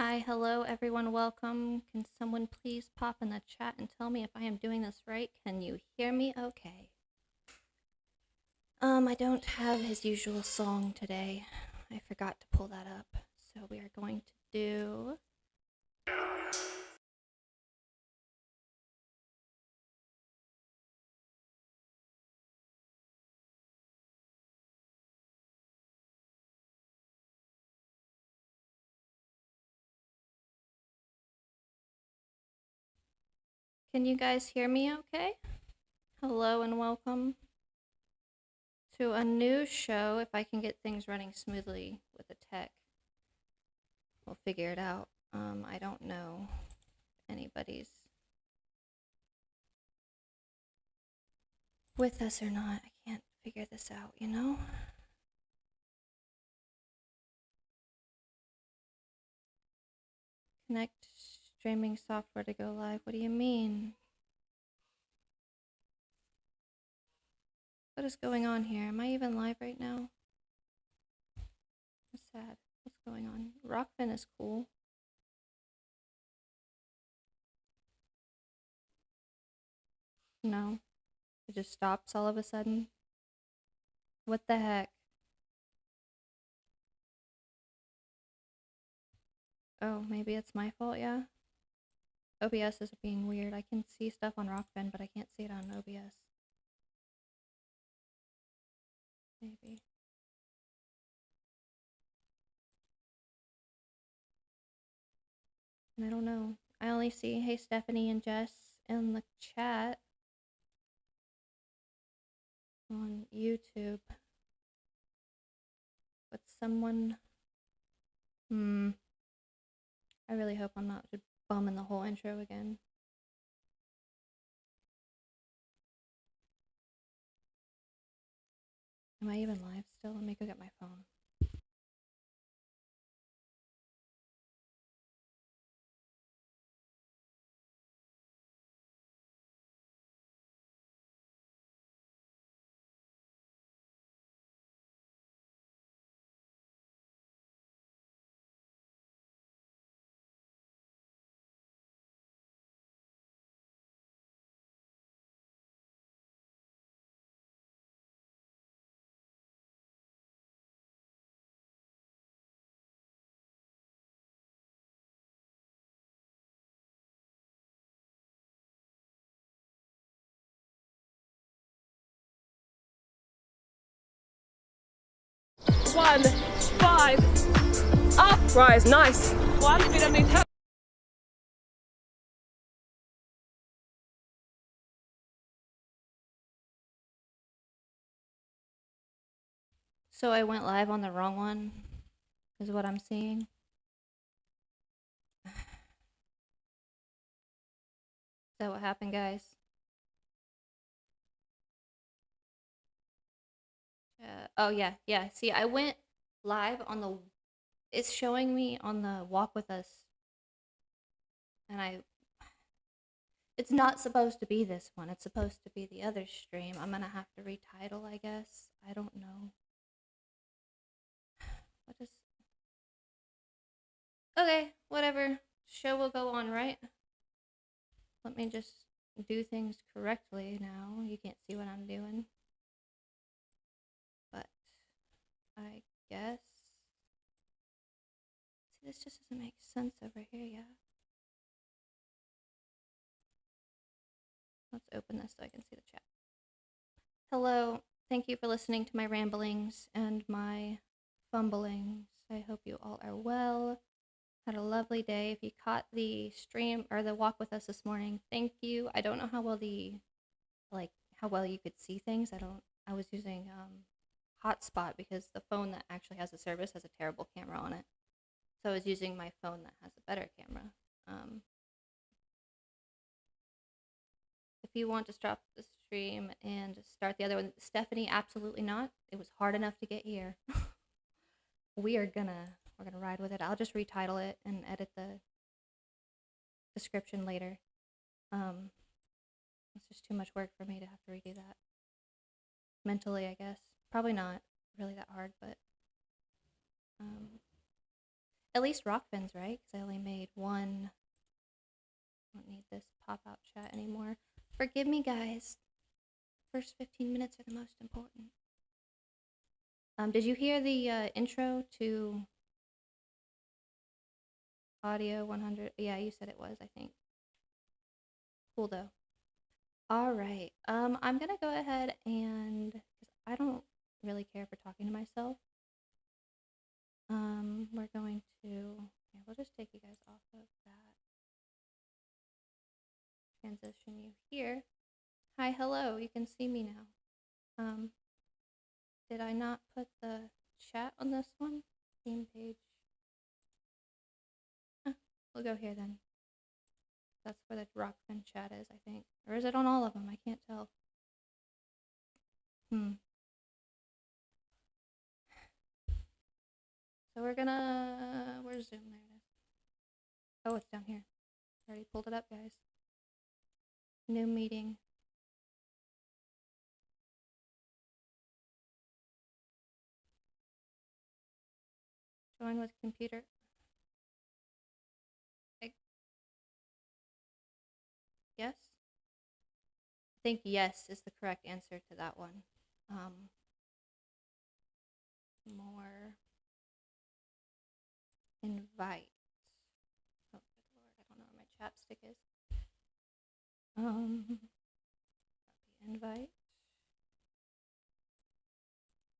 Hi, hello everyone, welcome. Can someone please pop in the chat and tell me if I am doing this right? Can you hear me okay? I don't have his usual song today. I forgot to pull that up. So we are going to do... Can you guys hear me okay? Hello and welcome to a new show. If I can get things running smoothly with the tech, we'll figure it out. I don't know if anybody's with us or not. I can't figure this out, you know? Connect streaming software to go live. What do you mean? What is going on here? Am I even live right now? That's sad. What's going on? Rockfin is cool. No. It just stops all of a sudden. What the heck? Oh, maybe it's my fault, yeah? OBS is being weird. I can see stuff on Rockfin, but I can't see it on OBS. Maybe. I don't know. I only see Hey Stephanie and Jess in the chat on YouTube. But someone... I really hope I'm not just bumming the whole intro again. Am I even live still? Let me go get my phone. One, five, up, rise, nice. One, pyramid, So I went live on the wrong one, is what I'm seeing. Is that what happened, guys? Oh, yeah. See, I went live on the... It's showing me on the Walk With Us. And it's not supposed to be this one. It's supposed to be the other stream. I'm gonna have to retitle, I guess. I don't know. What is... Okay, whatever. Show will go on, right? Let me just do things correctly now. You can't see what I'm doing. But I guess... See, this just doesn't make sense over here yet. Let's open this so I can see the chat. Hello, thank you for listening to my ramblings and my fumblings. I hope you all are well. Had a lovely day. If you caught the stream or the walk with us this morning, thank you. I don't know how well how well you could see things. I was using hotspot because the phone that actually has the service has a terrible camera on it. So I was using my phone that has a better camera. If you want to stop the stream and start the other one, Stephanie, absolutely not. It was hard enough to get here. We're gonna ride with it. I'll just retitle it and edit the description later. It's just too much work for me to have to redo that. Mentally, I guess. Probably not really that hard, but At least Rockfin's, right? Because I only made one. I don't need this pop-out chat anymore. Forgive me, guys. First 15 minutes are the most important. Did you hear the intro to Audio 100? Yeah, you said it was, I think. Cool, though. All right. I'm gonna go ahead and, because I don't really care for talking to myself. We're going to, yeah, we'll just take you guys off of that. Transition you here. Hi, hello. You can see me now. Did I not put the chat on this one? Theme page. We'll go here then. That's where the Rockfin chat is, I think. Or is it on all of them? I can't tell. So we're gonna, where's Zoom? There it is. Oh, it's down here. Already pulled it up, guys. New meeting. Join with computer. Yes? I think yes is the correct answer to that one. More invite. Oh, good lord, I don't know where my chapstick is. Invite.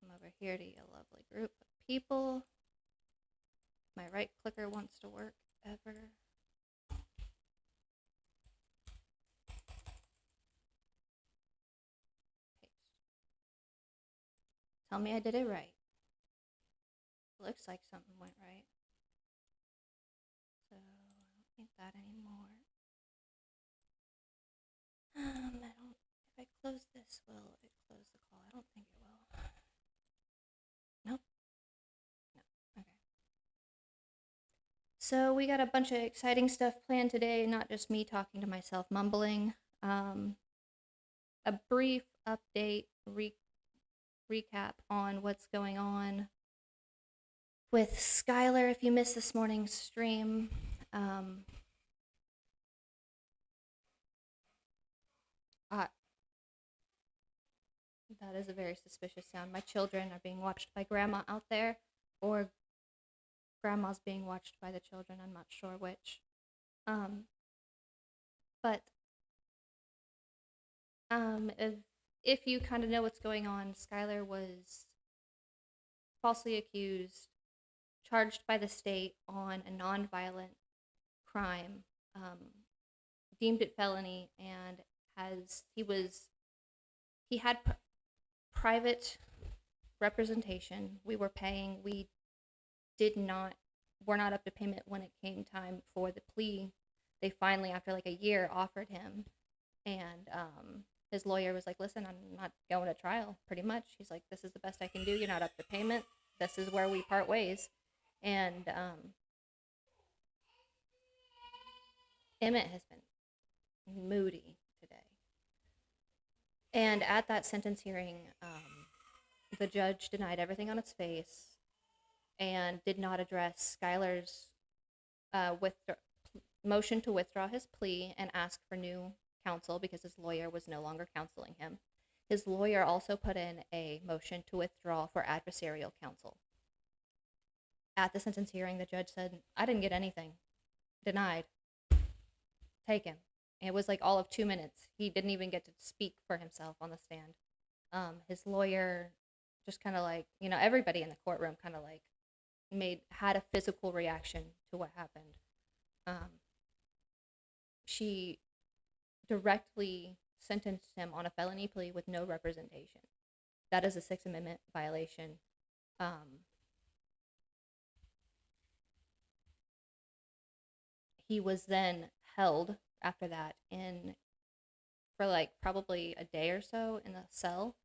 Come over here to a lovely group of people. My right clicker wants to work ever. Paste. Tell me I did it right. Looks like something went right. So I don't need that anymore. I don't. If I close this, will it close the call? I don't think it will. Nope. No. Okay. So we got a bunch of exciting stuff planned today. Not just me talking to myself, mumbling. A brief update, recap on what's going on with Skyler. If you missed this morning's stream, that is a very suspicious sound. My children are being watched by grandma out there, or grandma's being watched by the children. I'm not sure which. But if you kind of know what's going on, Skyler was falsely accused, charged by the state on a nonviolent crime, deemed it felony, and he had private representation. We were paying. We're not up to payment when it came time for the plea. They finally, after like a year, offered him, and his lawyer was like, listen, I'm not going to trial, pretty much. He's like, this is the best I can do. You're not up to payment. This is where we part ways. And Emmett has been moody today. And at that sentence hearing, the judge denied everything on its face and did not address Skyler's motion to withdraw his plea and ask for new counsel because his lawyer was no longer counseling him. His lawyer also put in a motion to withdraw for adversarial counsel. At the sentence hearing, the judge said, I didn't get anything. Denied. Take him. It was like all of 2 minutes. He didn't even get to speak for himself on the stand. His lawyer just kind of like, everybody in the courtroom kind of like had a physical reaction to what happened. She directly sentenced him on a felony plea with no representation. That is a Sixth Amendment violation. He was then held after that for like probably a day or so in a cell,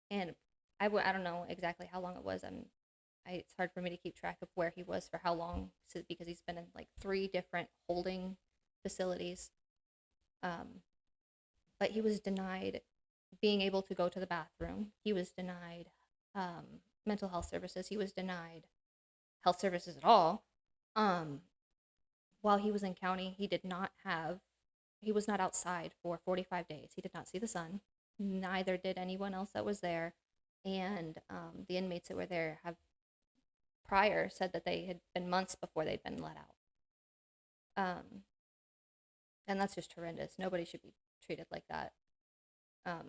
and I don't know exactly how long it was. It's hard for me to keep track of where he was for how long, because he's been in like 3 different holding facilities. But he was denied being able to go to the bathroom. He was denied mental health services. He was denied health services at all. Um, while he was in county, he was not outside for 45 days. He did not see the sun. Neither did anyone else that was there. And the inmates that were there have prior said that they had been months before they'd been let out. And that's just horrendous. Nobody should be treated like that. Should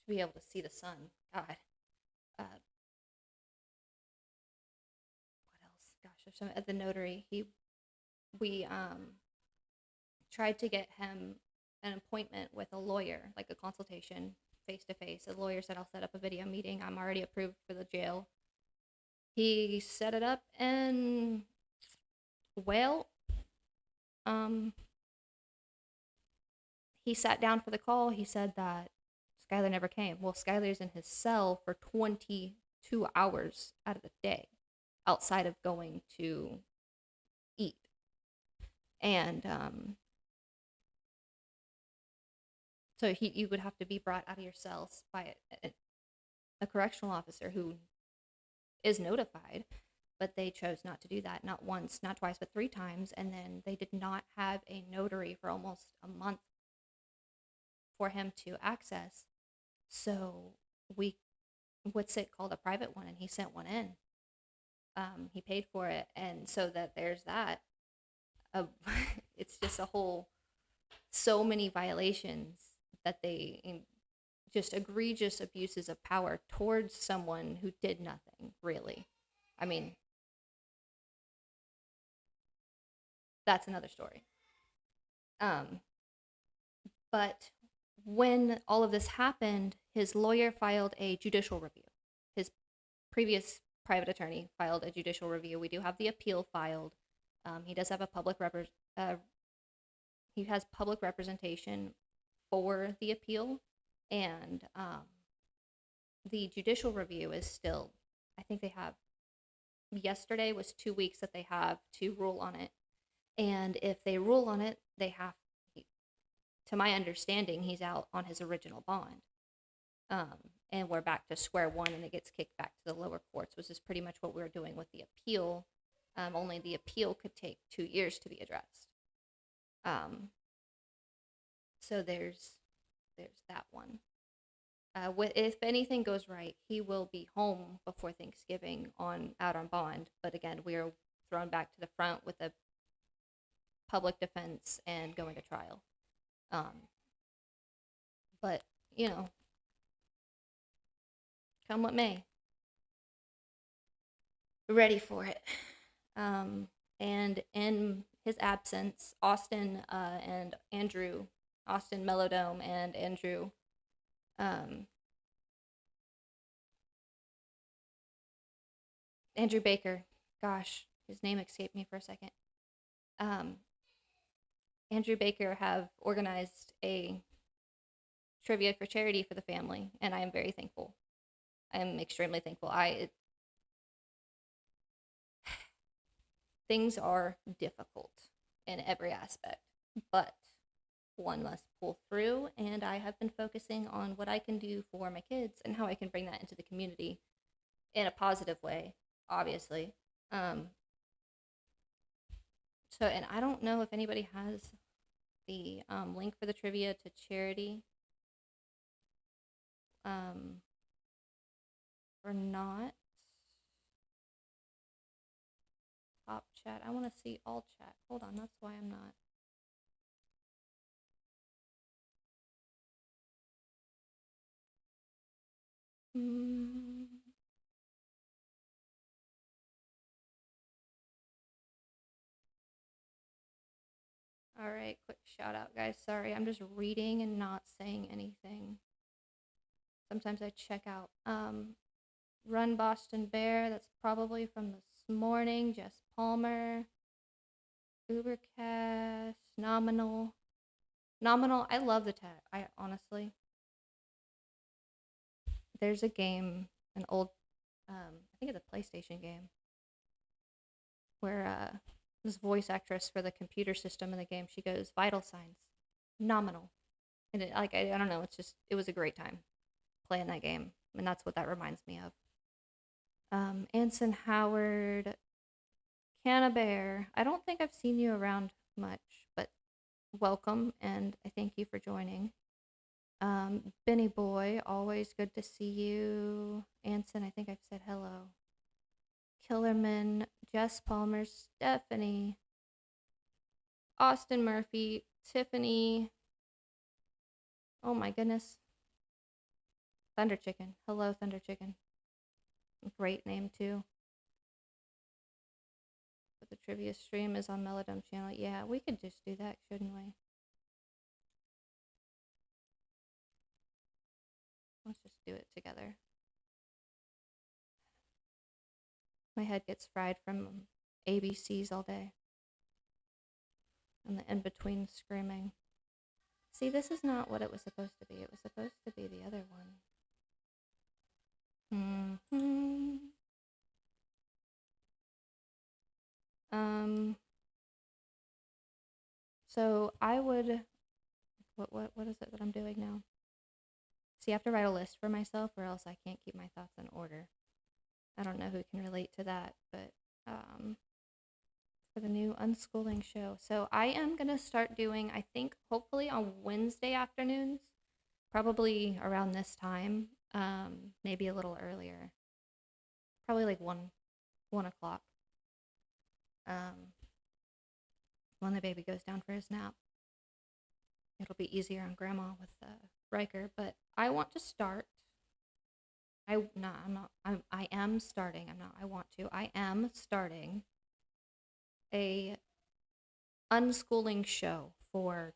be able to see the sun. God. What else? Gosh, there's some at the notary. We tried to get him an appointment with a lawyer, like a consultation face to face. The lawyer said, I'll set up a video meeting. I'm already approved for the jail. He set it up, and well, he sat down for the call. He said that Skyler never came. Well, Skyler's in his cell for 22 hours out of the day outside of going to eat. And so you would have to be brought out of your cells by a correctional officer who is notified, but they chose not to do that. Not once, not twice, but 3 times. And then they did not have a notary for almost a month for him to access. So what's it called, a private one, and he sent one in. He paid for it, and so that there's that. It's just a whole, so many violations that they just egregious abuses of power towards someone who did nothing, really. I mean, that's another story. But when all of this happened, his lawyer filed a judicial review. His previous private attorney filed a judicial review. We do have the appeal filed. He does have a he has public representation for the appeal, and the judicial review is still, I think they have, yesterday was 2 weeks that they have to rule on it. And if they rule on it, they have, to my understanding, he's out on his original bond. And we're back to square one, and it gets kicked back to the lower courts, which is pretty much what we were doing with the appeal. Only the appeal could take 2 years to be addressed. So there's that one. If anything goes right, he will be home before Thanksgiving out on bond. But again, we are thrown back to the front with a public defense and going to trial. But come what may, ready for it. And in his absence, Austin Mellowdome and Andrew Baker, gosh, his name escaped me for a second. Andrew Baker have organized a trivia for charity for the family, and I am very thankful. I am extremely thankful. Things are difficult in every aspect, but one must pull through, and I have been focusing on what I can do for my kids and how I can bring that into the community in a positive way, obviously. So, and I don't know if anybody has the link for the trivia to charity or not. Top chat. I want to see all chat. Hold on, that's why I'm not. All right, quick shout out, guys. Sorry, I'm just reading and not saying anything. Sometimes I check out. Run Boston Bear, that's probably from this morning. Jess Palmer. Ubercast. Nominal. I love the tag. I honestly. There's a game, an old, I think it's a PlayStation game, where this voice actress for the computer system in the game, she goes, vital signs, nominal. And I don't know, it was a great time playing that game. And that's what that reminds me of. Anson Howard, Cannabear, I don't think I've seen you around much, but welcome, and I thank you for joining. Benny Boy, always good to see you. Anson, I think I've said hello. Killerman, Jess Palmer, Stephanie, Austin Murphy, Tiffany. Oh my goodness. Thunder Chicken. Hello, Thunder Chicken. Great name, too. But the trivia stream is on Melodome channel. Yeah, we could just do that, shouldn't we? Let's just do it together. My head gets fried from ABCs all day. And the in-between screaming. See, this is not what it was supposed to be. It was supposed to be the other one. So I would, what is it that I'm doing now? See, I have to write a list for myself or else I can't keep my thoughts in order. I don't know who can relate to that, but for the new Unschooling show. So I am going to start doing, I think, hopefully on Wednesday afternoons, probably around this time, maybe a little earlier, probably like 1 o'clock, when the baby goes down for his nap. It'll be easier on grandma with Riker, but I want to start. I am starting a unschooling show for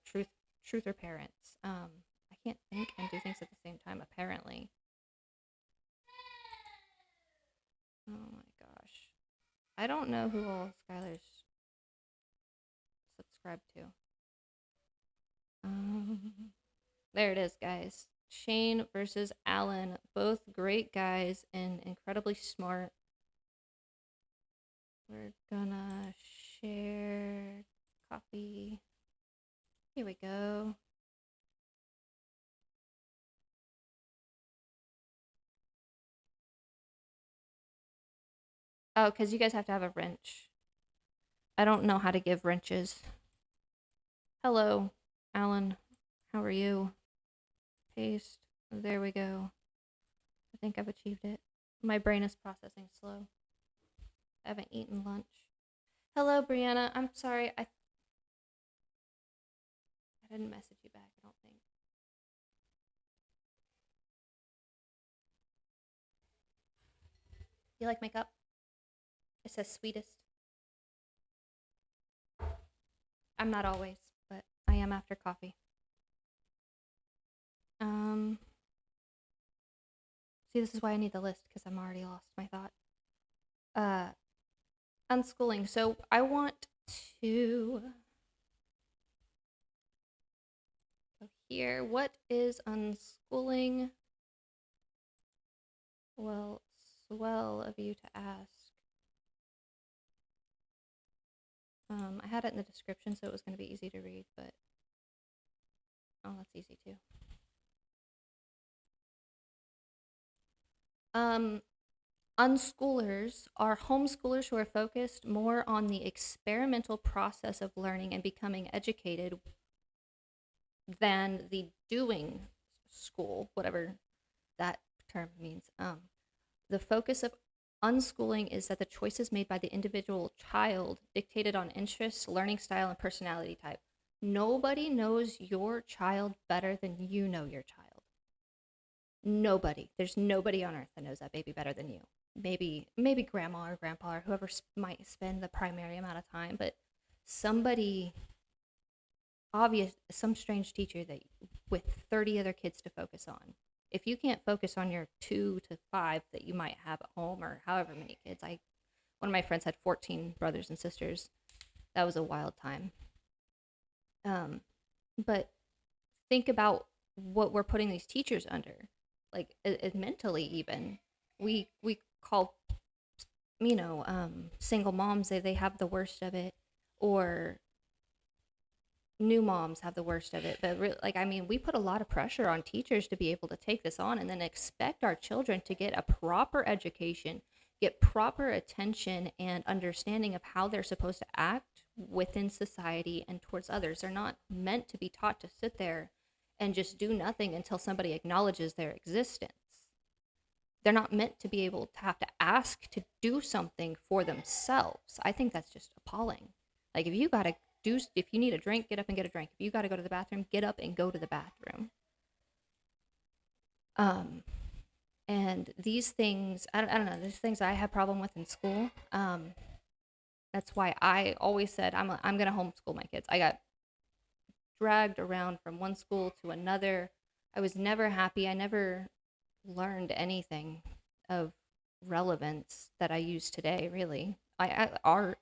truther parents. I can't think and do things at the same time, apparently. Oh my gosh. I don't know who all Skyler's subscribed to. There it is, guys. Shane versus Alan, both great guys and incredibly smart. We're gonna share copy. Here we go. Oh, because you guys have to have a wrench. I don't know how to give wrenches. Hello, Alan. How are you? Paste. There we go. I think I've achieved it. My brain is processing slow. I haven't eaten lunch. Hello, Brianna. I'm sorry. I didn't message you back, I don't think. You like makeup? It says sweetest. I'm not always, but I am after coffee. See, this is why I need the list, because I'm already lost my thought. Unschooling. So I want to go here. What is unschooling? Well, swell of you to ask. I had it in the description, so it was going to be easy to read, but oh, that's easy too. Unschoolers are homeschoolers who are focused more on the experimental process of learning and becoming educated than the doing school, whatever that term means. The focus of unschooling is that the choices made by the individual child dictated on interests, learning style, and personality type. Nobody knows your child better than you know your child. Nobody. There's nobody on earth that knows that baby better than you. Maybe grandma or grandpa or whoever might spend the primary amount of time, but somebody obvious, some strange teacher that with 30 other kids to focus on. If you can't focus on your 2 to 5 that you might have at home or however many kids, one of my friends had 14 brothers and sisters. That was a wild time. But think about what we're putting these teachers under, like mentally even. We call, single moms, they have the worst of it, or new moms have the worst of it. But we put a lot of pressure on teachers to be able to take this on and then expect our children to get a proper education, get proper attention and understanding of how they're supposed to act within society and towards others. They're not meant to be taught to sit there and just do nothing until somebody acknowledges their existence. They're not meant to be able to have to ask to do something for themselves. I think that's just appalling. Like, if you need a drink, get up and get a drink. If you got to go to the bathroom, get up and go to the bathroom. And these things, I don't know, these things I have problem with in school. That's why I always said I'm going to homeschool my kids. I got dragged around from one school to another. I was never happy. I never learned anything of relevance that I use today, really. Art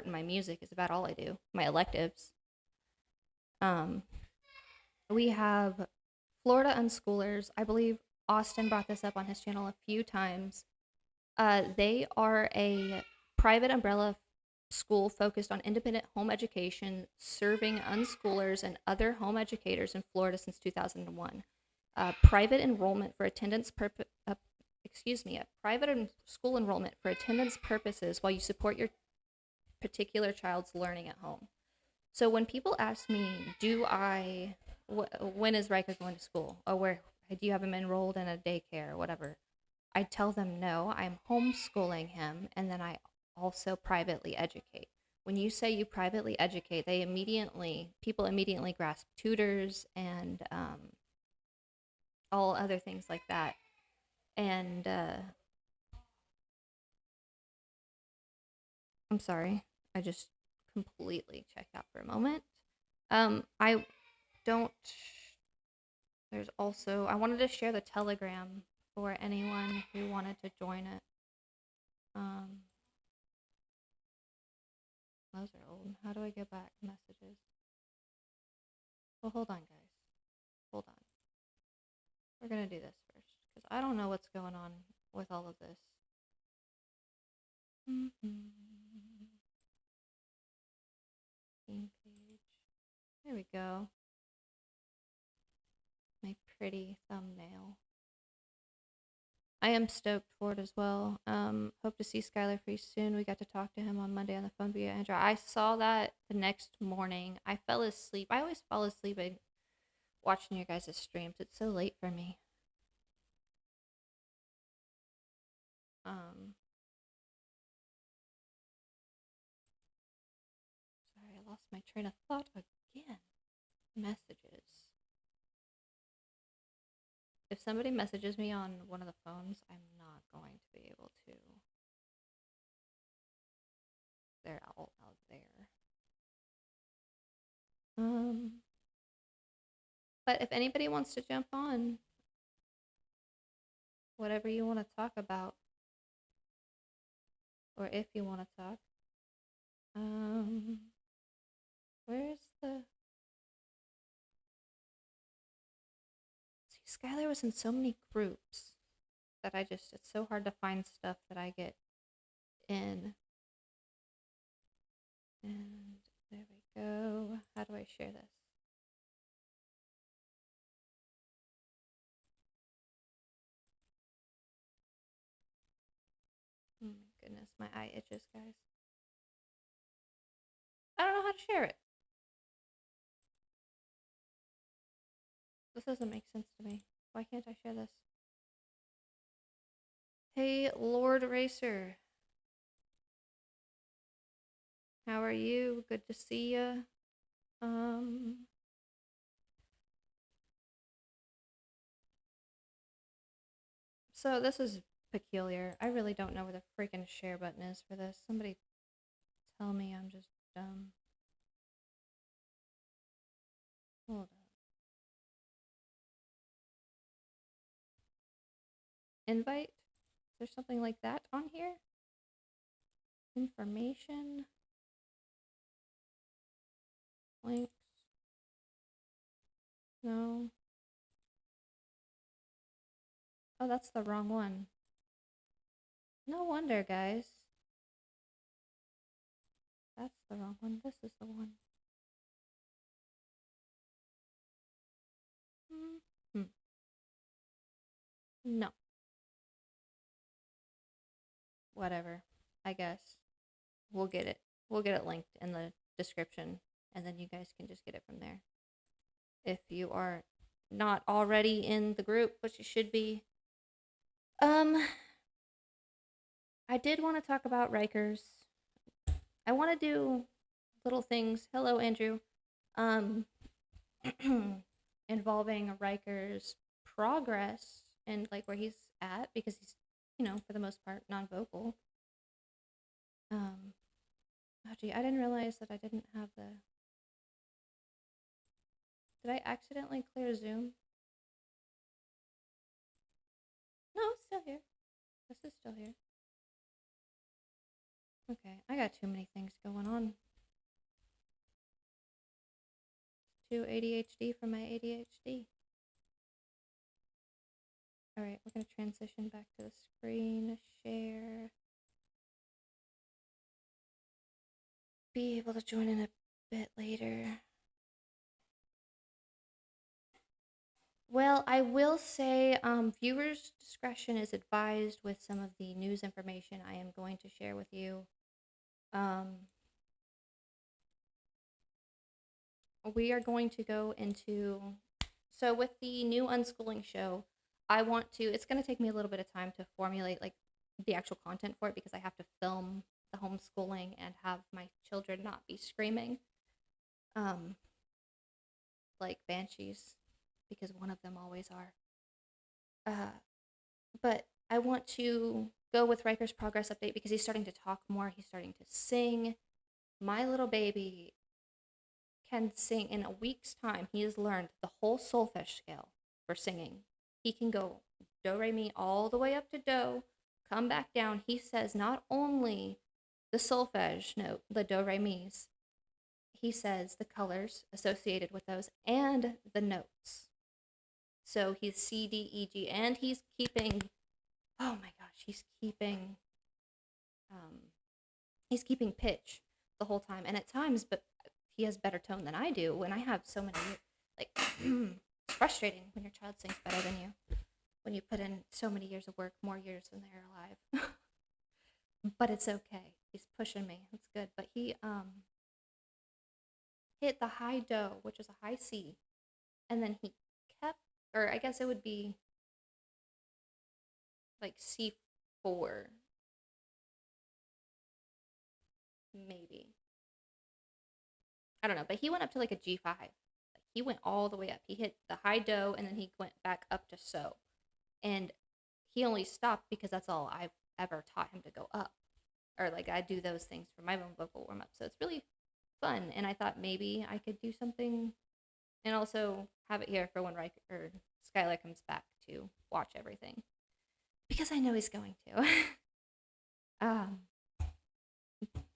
and my music is about all I do. My electives. We have Florida Unschoolers. I believe Austin brought this up on his channel a few times. They are a private umbrella school focused on independent home education, serving unschoolers and other home educators in Florida since 2001. Private enrollment for attendance private school enrollment for attendance purposes while you support your particular child's learning at home. So when people ask me, when is Riker going to school? Or where do you have him enrolled in a daycare or whatever? I tell them no, I'm homeschooling him, and then I also privately educate. When you say you privately educate, people immediately grasp tutors and all other things like that. And I'm sorry, I just completely checked out for a moment. I wanted to share the Telegram for anyone who wanted to join it. Those are old. How do I get back messages? Well, hold on, guys. Hold on. We're going to do this first, because I don't know what's going on with all of this. Team page. There we go. My pretty thumbnail. I am stoked for it as well. Hope to see Skyler free soon. We got to talk to him on Monday on the phone via Android. I saw that the next morning. I fell asleep. I always fall asleep watching your guys' streams. It's so late for me. Sorry, I lost my train of thought again. Messages. If somebody messages me on one of the phones, I'm not going to be able to. They're all out there. But if anybody wants to jump on, whatever you want to talk about, or if you want to talk, where's the... See, Skyler was in so many groups that it's so hard to find stuff that I get in. And there we go. How do I share this? Oh my goodness, my eye itches, guys. I don't know how to share it. This doesn't make sense to me. Why can't I share this? Hey, Lord Racer. How are you? Good to see ya. So this is peculiar. I really don't know where the freaking share button is for this. Somebody tell me I'm just dumb. Hold up. Invite? Is there something like that on here? Information? Links? No. Oh, that's the wrong one. No wonder, guys. That's the wrong one. This is the one. No. whatever. I guess we'll get it. We'll get it linked in the description, and then you guys can just get it from there. If you are not already in the group, which you should be. I did want to talk about Rikers. I want to do little things. Hello, Andrew. Involving Riker's progress and like where he's at, because he's, for the most part, non-vocal. Oh gee, I didn't realize that I didn't have the. Did I accidentally clear Zoom? No, it's still here. This is still here. Okay, I got too many things going on. Too ADHD for my ADHD. Alright, we're going to transition back to the screen, share. Be able to join in a bit later. Well, I will say viewers' discretion is advised with some of the news information I am going to share with you. We are going to go into, so with the new Unschooling show, it's going to take me a little bit of time to formulate like the actual content for it, because I have to film the homeschooling and have my children not be screaming like banshees, because one of them always are. But I want to go with Riker's progress update because he's starting to talk more. He's starting to sing. My little baby can sing in a week's time. He has learned the whole solfege scale for singing. He can go do, re, mi, all the way up to do, come back down. He says not only the solfege note, the do, re, mi's, he says the colors associated with those and the notes. So he's C, D, E, G, and he's keeping, oh my gosh, he's keeping pitch the whole time. And at times, but he has better tone than I do when I have so many, like, it's frustrating when your child sings better than you, when you put in so many years of work, more years than they're alive. But it's okay. He's pushing me. It's good. But he hit the high do, which is a high C, and then he kept, or I guess it would be like C4, maybe. I don't know, but he went up to like a G5. Like, he went all the way up. He hit the high do, and then he went back up to so. And he only stopped because that's all I've ever taught him to go up. Or like I do those things for my own vocal warm up. So it's really fun. And I thought maybe I could do something and also have it here for when Riker or Skyler comes back to watch everything. Because I know he's going to.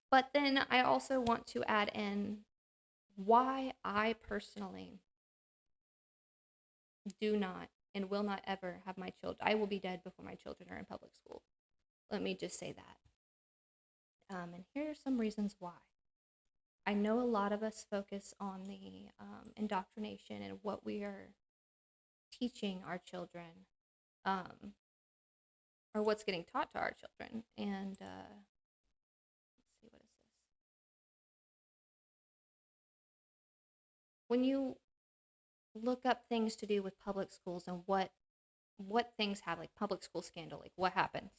But then I also want to add in why I personally do not and will not ever have my children. I will be dead before my children are in public school. Let me just say that. And here are some reasons why. I know a lot of us focus on the indoctrination and what we are teaching our children, or what's getting taught to our children. And let's see, what is this? When you look up things to do with public schools and what things have, like public school scandal, like what happens.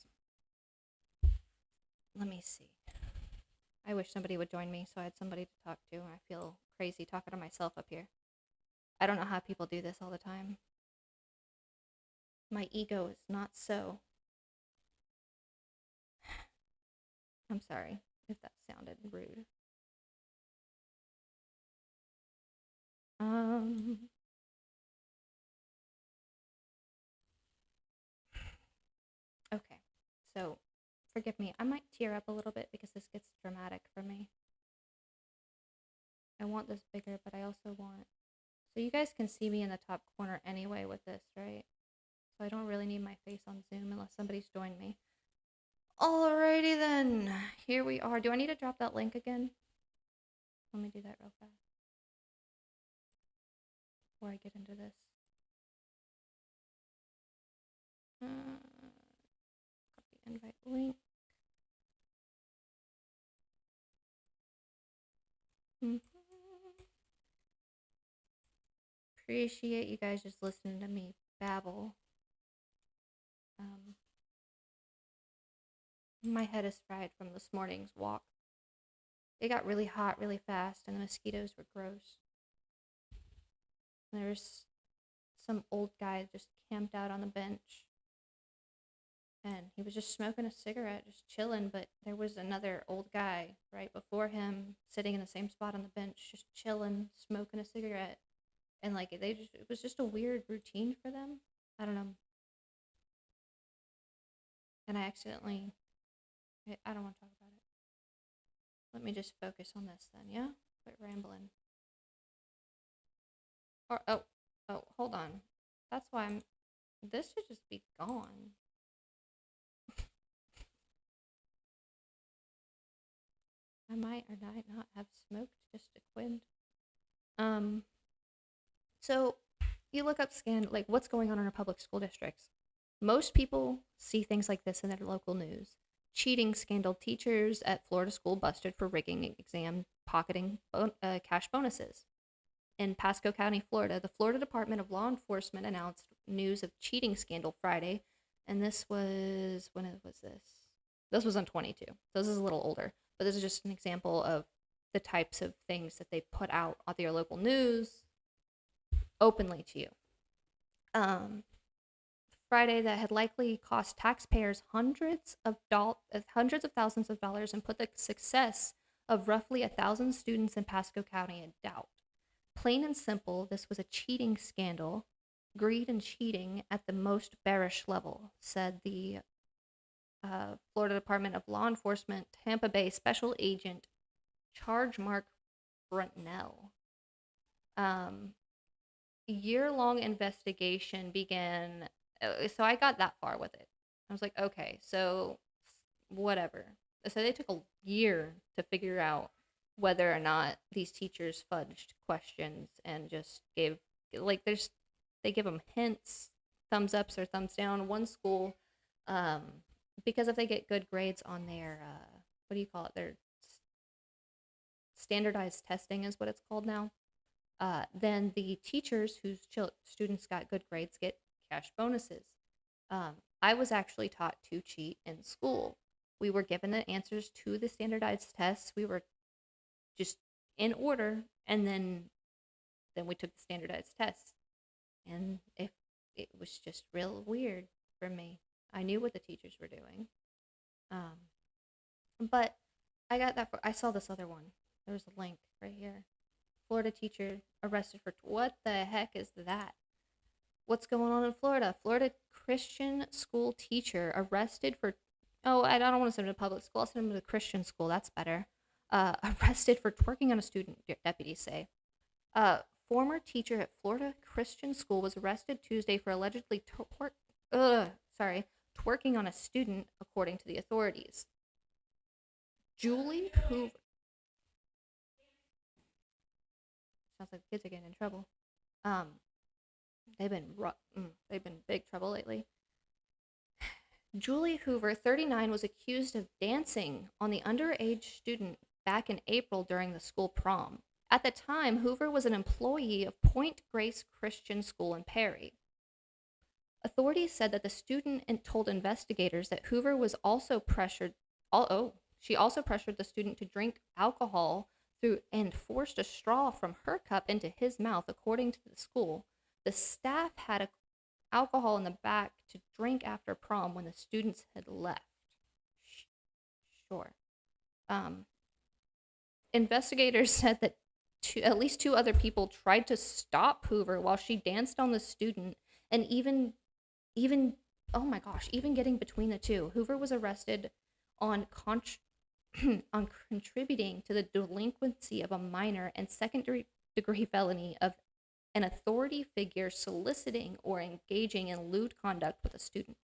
Let me see. I wish somebody would join me so I had somebody to talk to. I feel crazy talking to myself up here. I don't know how people do this all the time. My ego is not so. I'm sorry if that sounded rude. Okay, so forgive me. I might tear up a little bit because this gets dramatic for me. I want this bigger, but I also want... So you guys can see me in the top corner anyway with this, right? So I don't really need my face on Zoom unless somebody's joined me. Alrighty then, here we are. Do I need to drop that link again? Let me do that real fast before I get into this. Copy invite link. appreciate you guys just listening to me babble. My head is fried from this morning's walk. It got really hot really fast, and the mosquitoes were gross. There's some old guy just camped out on the bench, and he was just smoking a cigarette, just chilling, but there was another old guy right before him sitting in the same spot on the bench, just chilling, smoking a cigarette. And like it was just a weird routine for them. I don't know. And I don't want to talk about it. Let me just focus on this then, yeah? Quit rambling. Or oh, hold on. That's why this should just be gone. I might or might not have smoked just a quid. So you look up like what's going on in our public school districts. Most people see things like this in their local news. Cheating scandal: teachers at Florida school busted for rigging exam, pocketing cash bonuses. In Pasco County, Florida, the Florida Department of Law Enforcement announced news of cheating scandal Friday. And this was, when was this? This was on 22. This is a little older, but this is just an example of the types of things that they put out on their local news openly to you. Friday, that had likely cost taxpayers hundreds of thousands of dollars and put the success of roughly 1,000 students in Pasco County in doubt. Plain and simple, this was a cheating scandal, greed and cheating at the most bearish level, said the Florida Department of Law Enforcement Tampa Bay Special Agent Charge Mark Brentnell. Year-long investigation began. So I got that far with it. I was like, okay, so whatever. So they took a year to figure out whether or not these teachers fudged questions and just gave, like, they give them hints, thumbs ups or thumbs down. One school, because if they get good grades on their, what do you call it? Their standardized testing is what it's called now. Then the teachers whose students got good grades get cash bonuses. I was actually taught to cheat in school. We were given the answers to the standardized tests. We were just in order, and then we took the standardized tests. And it was just real weird for me. I knew what the teachers were doing. But I saw this other one. There's a link right here. Florida teacher arrested for, what the heck is that? What's going on in Florida? Florida Christian school teacher arrested for, I don't want to send him to public school. I'll send him to the Christian school. That's better. Arrested for twerking on a student, deputies say. Former teacher at Florida Christian school was arrested Tuesday for allegedly twerking on a student, according to the authorities. Julie Hoover. Sounds like kids are getting in trouble. They've been big trouble lately. Julie Hoover, 39, was accused of dancing on the underage student back in April during the school prom. At the time, Hoover was an employee of Point Grace Christian School in Perry. Authorities said that the student told investigators that Hoover was also she also pressured the student to drink alcohol and forced a straw from her cup into his mouth, according to the school. The staff had alcohol in the back to drink after prom when the students had left. Sure. Investigators said that at least two other people tried to stop Hoover while she danced on the student, and even oh my gosh, even getting between the two. Hoover was arrested on contributing to the delinquency of a minor and second-degree felony of an authority figure soliciting or engaging in lewd conduct with a student.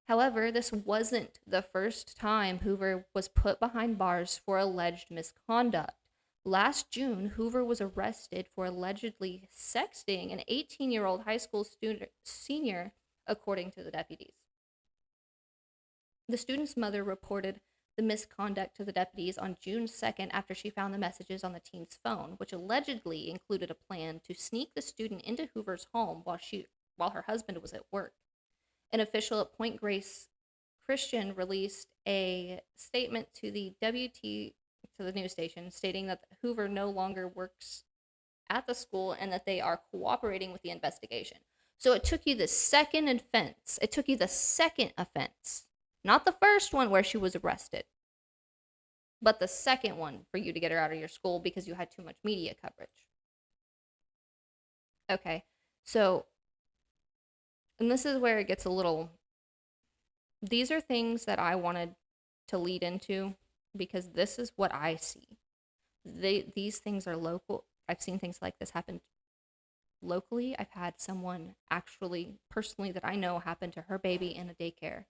However, this wasn't the first time Hoover was put behind bars for alleged misconduct. Last June, Hoover was arrested for allegedly sexting an 18-year-old high school senior, according to the deputies. The student's mother reported the misconduct to the deputies on June 2nd after she found the messages on the teen's phone, which allegedly included a plan to sneak the student into Hoover's home while her husband was at work. An official at Point Grace Christian released a statement to the news station, stating that Hoover no longer works at the school and that they are cooperating with the investigation. So it took you the second offense. It took you the second offense, not the first one where she was arrested, but the second one for you to get her out of your school because you had too much media coverage. Okay, so, and this is where it gets a little, these are things that I wanted to lead into because this is what I see. These things are local. I've seen things like this happen locally. I've had someone actually personally that I know happen to her baby in a daycare,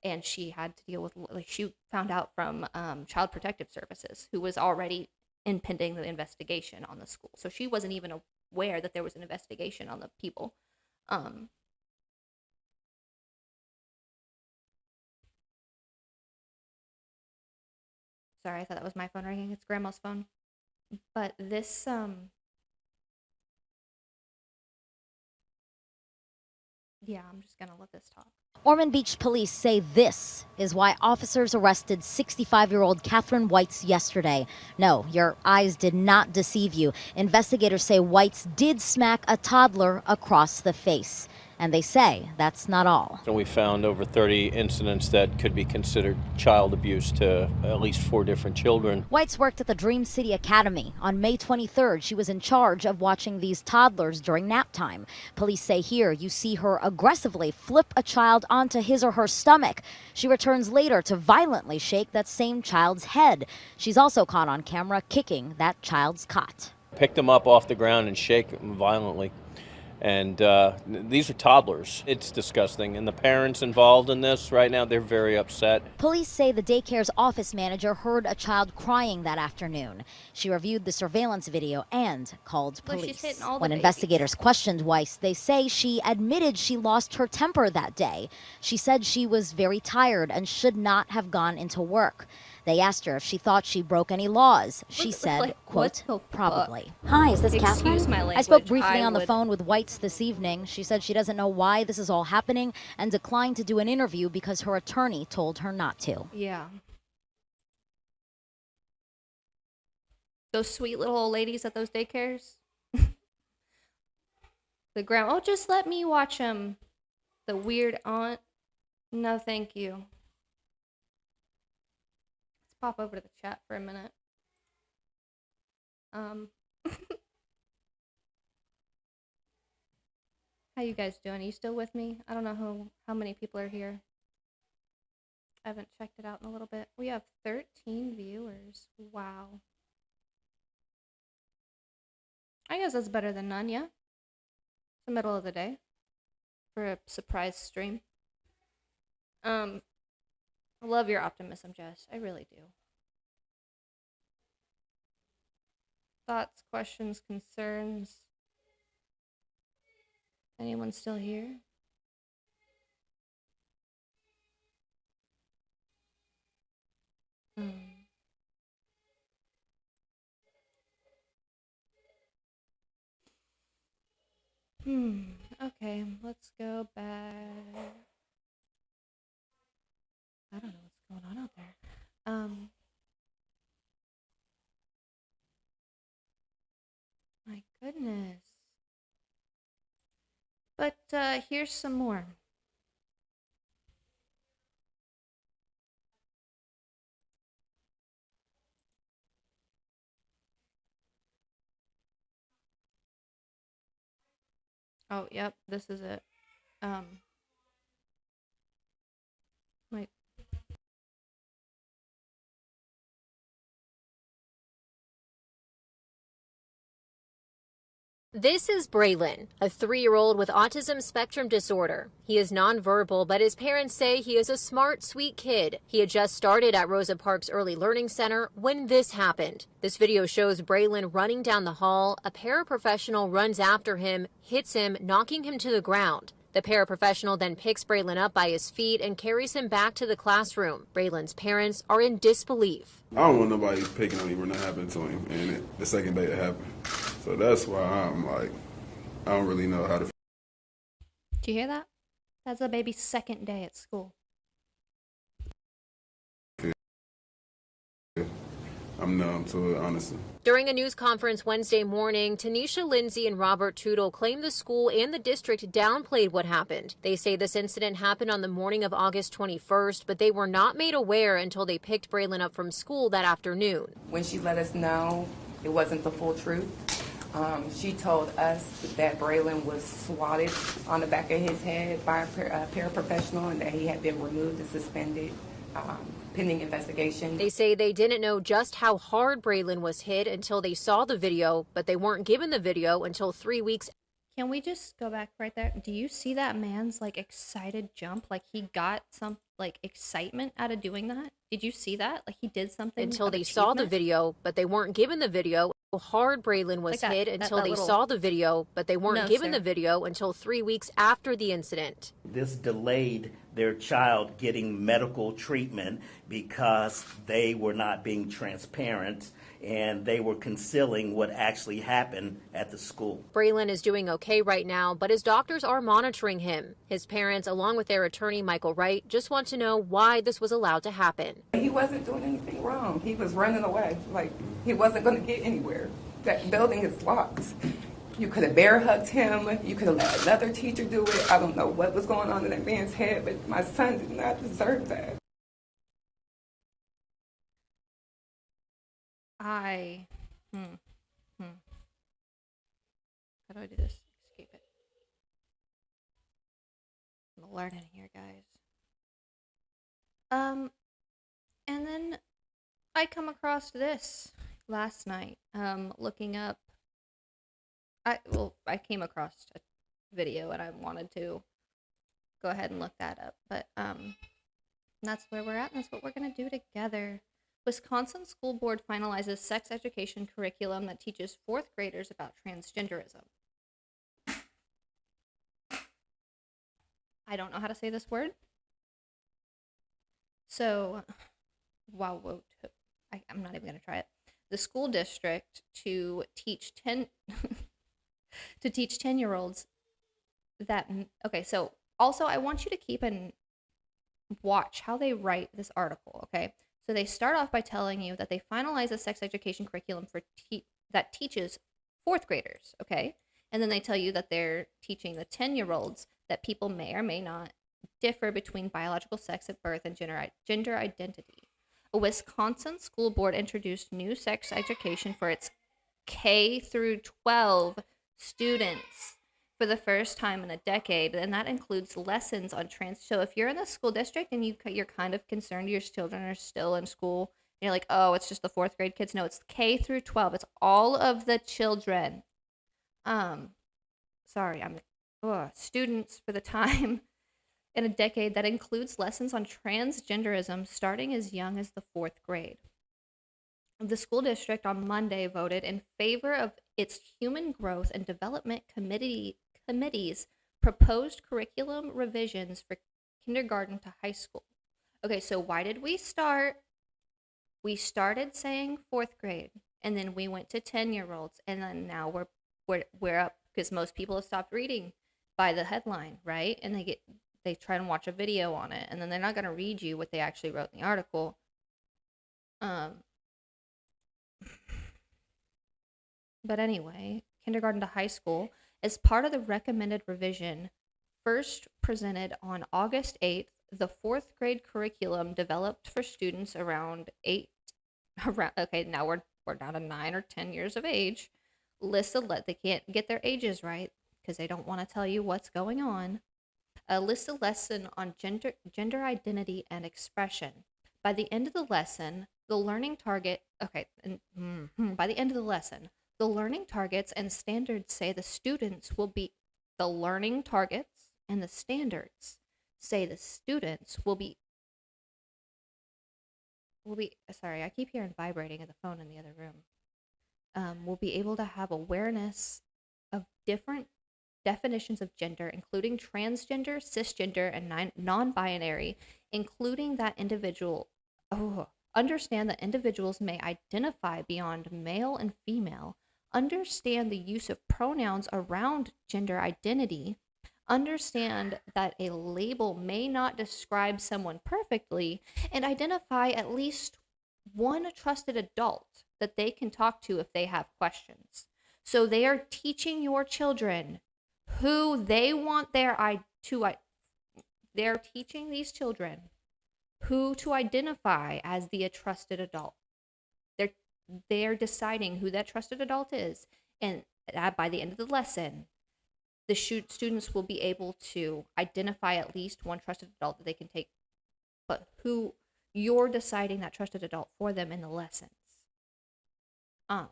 and she had to deal with, like, she found out from Child Protective Services, who was already impending the investigation on the school. So she wasn't even aware that there was an investigation on the people. Sorry, I thought that was my phone ringing. It's Grandma's phone. But this, yeah, I'm just gonna let this talk. Ormond Beach police say this is why officers arrested 65-year-old Catherine Whites yesterday. No, your eyes did not deceive you. Investigators say Whites did smack a toddler across the face. And they say that's not all. So we found over 30 incidents that could be considered child abuse to at least 4 different children. Whites worked at the Dream City Academy. On May 23rd, she was in charge of watching these toddlers during nap time. Police say here you see her aggressively flip a child onto his or her stomach. She returns later to violently shake that same child's head. She's also caught on camera kicking that child's cot. Pick them up off the ground and shake them violently. And these are toddlers. It's disgusting. And the parents involved in this right now, they're very upset. Police say the daycare's office manager heard a child crying that afternoon. She reviewed the surveillance video and called police. When investigators questioned Weiss, they say she admitted she lost her temper that day. She said she was very tired and should not have gone into work. They asked her if she thought she broke any laws. She said, quote, probably. Hi, is this Catherine? I spoke briefly on the phone with Whites this evening. She said she doesn't know why this is all happening and declined to do an interview because her attorney told her not to. Yeah. Those sweet little old ladies at those daycares. The grandma, oh, just let me watch them. The weird aunt, no thank you. Pop over to the chat for a minute. How you guys doing? Are you still with me? I don't know how many people are here. I haven't checked it out in a little bit. We have 13 viewers. Wow. I guess that's better than none, yeah? It's the middle of the day for a surprise stream. I love your optimism, Jess. I really do. Thoughts, questions, concerns? Anyone still here? Okay, let's go back. I don't know what's going on out there. My goodness. But here's some more. Oh, yep, this is it. Wait. This is Braylon, a 3-year-old with autism spectrum disorder. He is nonverbal, but his parents say he is a smart, sweet kid. He had just started at Rosa Parks Early Learning Center when this happened. This video shows Braylon running down the hall. A paraprofessional runs after him, hits him, knocking him to the ground. The paraprofessional then picks Braylon up by his feet and carries him back to the classroom. Braylon's parents are in disbelief. I don't want nobody picking on him when that happened to him, and the second day it happened. So that's why I'm like, I don't really know how to. Do you hear that? That's the baby's second day at school. I'm numb to it, honestly. During a news conference Wednesday morning, Tanisha Lindsay and Robert Tootle claimed the school and the district downplayed what happened. They say this incident happened on the morning of August 21st, but they were not made aware until they picked Braylon up from school that afternoon. When she let us know it wasn't the full truth, she told us that Braylon was swatted on the back of his head by a paraprofessional and that he had been removed and suspended pending investigation. They say they didn't know just how hard Braylon was hit until they saw the video, but they weren't given the video until 3 weeks. Can we just go back right there? Do you see that man's like excited jump? Like he got some like excitement out of doing that? Did you see that? Like he did something until they saw the video, but they weren't given the video. How hard Braylon was hit until they saw the video, but they weren't given the video until 3 weeks after the incident. This delayed their child getting medical treatment because they were not being transparent and they were concealing what actually happened at the school. Braylon is doing okay right now, but his doctors are monitoring him. His parents, along with their attorney, Michael Wright, just want to know why this was allowed to happen. He wasn't doing anything wrong. He was running away. Like, he wasn't going to get anywhere. That building is locked. You could have bear hugged him. You could have let another teacher do it. I don't know what was going on in that man's head, but my son did not deserve that. How do I do this? Escape it. I'm learning here, guys. And then I come across this last night, looking up. I came across a video and I wanted to go ahead and look that up, but that's where we're at, and that's what we're gonna do together. Wisconsin School Board finalizes sex education curriculum that teaches 4th graders about transgenderism. I don't know how to say this word. So, I'm not even going to try it. The school district to teach 10-year-olds that, okay, so also I want you to keep and watch how they write this article, okay? So they start off by telling you that they finalize a sex education curriculum that teaches 4th graders, okay? And then they tell you that they're teaching the 10-year-olds that people may or may not differ between biological sex at birth and gender identity. A Wisconsin school board introduced new sex education for its K through 12 students for the first time in a decade, and that includes lessons on So if you're in the school district and you're kind of concerned your children are still in school, and you're like, oh, it's just the 4th grade kids. No, it's K through 12. It's all of the children. Students for the time in a decade that includes lessons on transgenderism starting as young as the 4th grade. The school district on Monday voted in favor of its Human Growth and Development Committee's proposed curriculum revisions for kindergarten to high school. Okay, so why did we start? We started saying 4th grade, and then we went to 10-year-olds, and then now we're up because most people have stopped reading by the headline, right? And they try and watch a video on it, and then they're not going to read you what they actually wrote in the article. But anyway, kindergarten to high school, as part of the recommended revision, first presented on August 8th, the 4th grade curriculum developed for students around now we're down to 9 or 10 years of age. They can't get their ages right because they don't want to tell you what's going on. A lesson on gender identity and expression. By the end of the lesson, the learning targets and standards say the students will be sorry, I keep hearing vibrating of the phone in the other room. Will be able to have awareness of different definitions of gender, including transgender, cisgender, and non-binary, including that understand that individuals may identify beyond male and female, understand the use of pronouns around gender identity, understand that a label may not describe someone perfectly, and identify at least one trusted adult that they can talk to if they have questions. So they are teaching your children who they want they're teaching these children who to identify as the trusted adult. They're deciding who that trusted adult is, and by the end of the lesson, the students will be able to identify at least one trusted adult that they can take, but who you're deciding that trusted adult for them in the lessons. I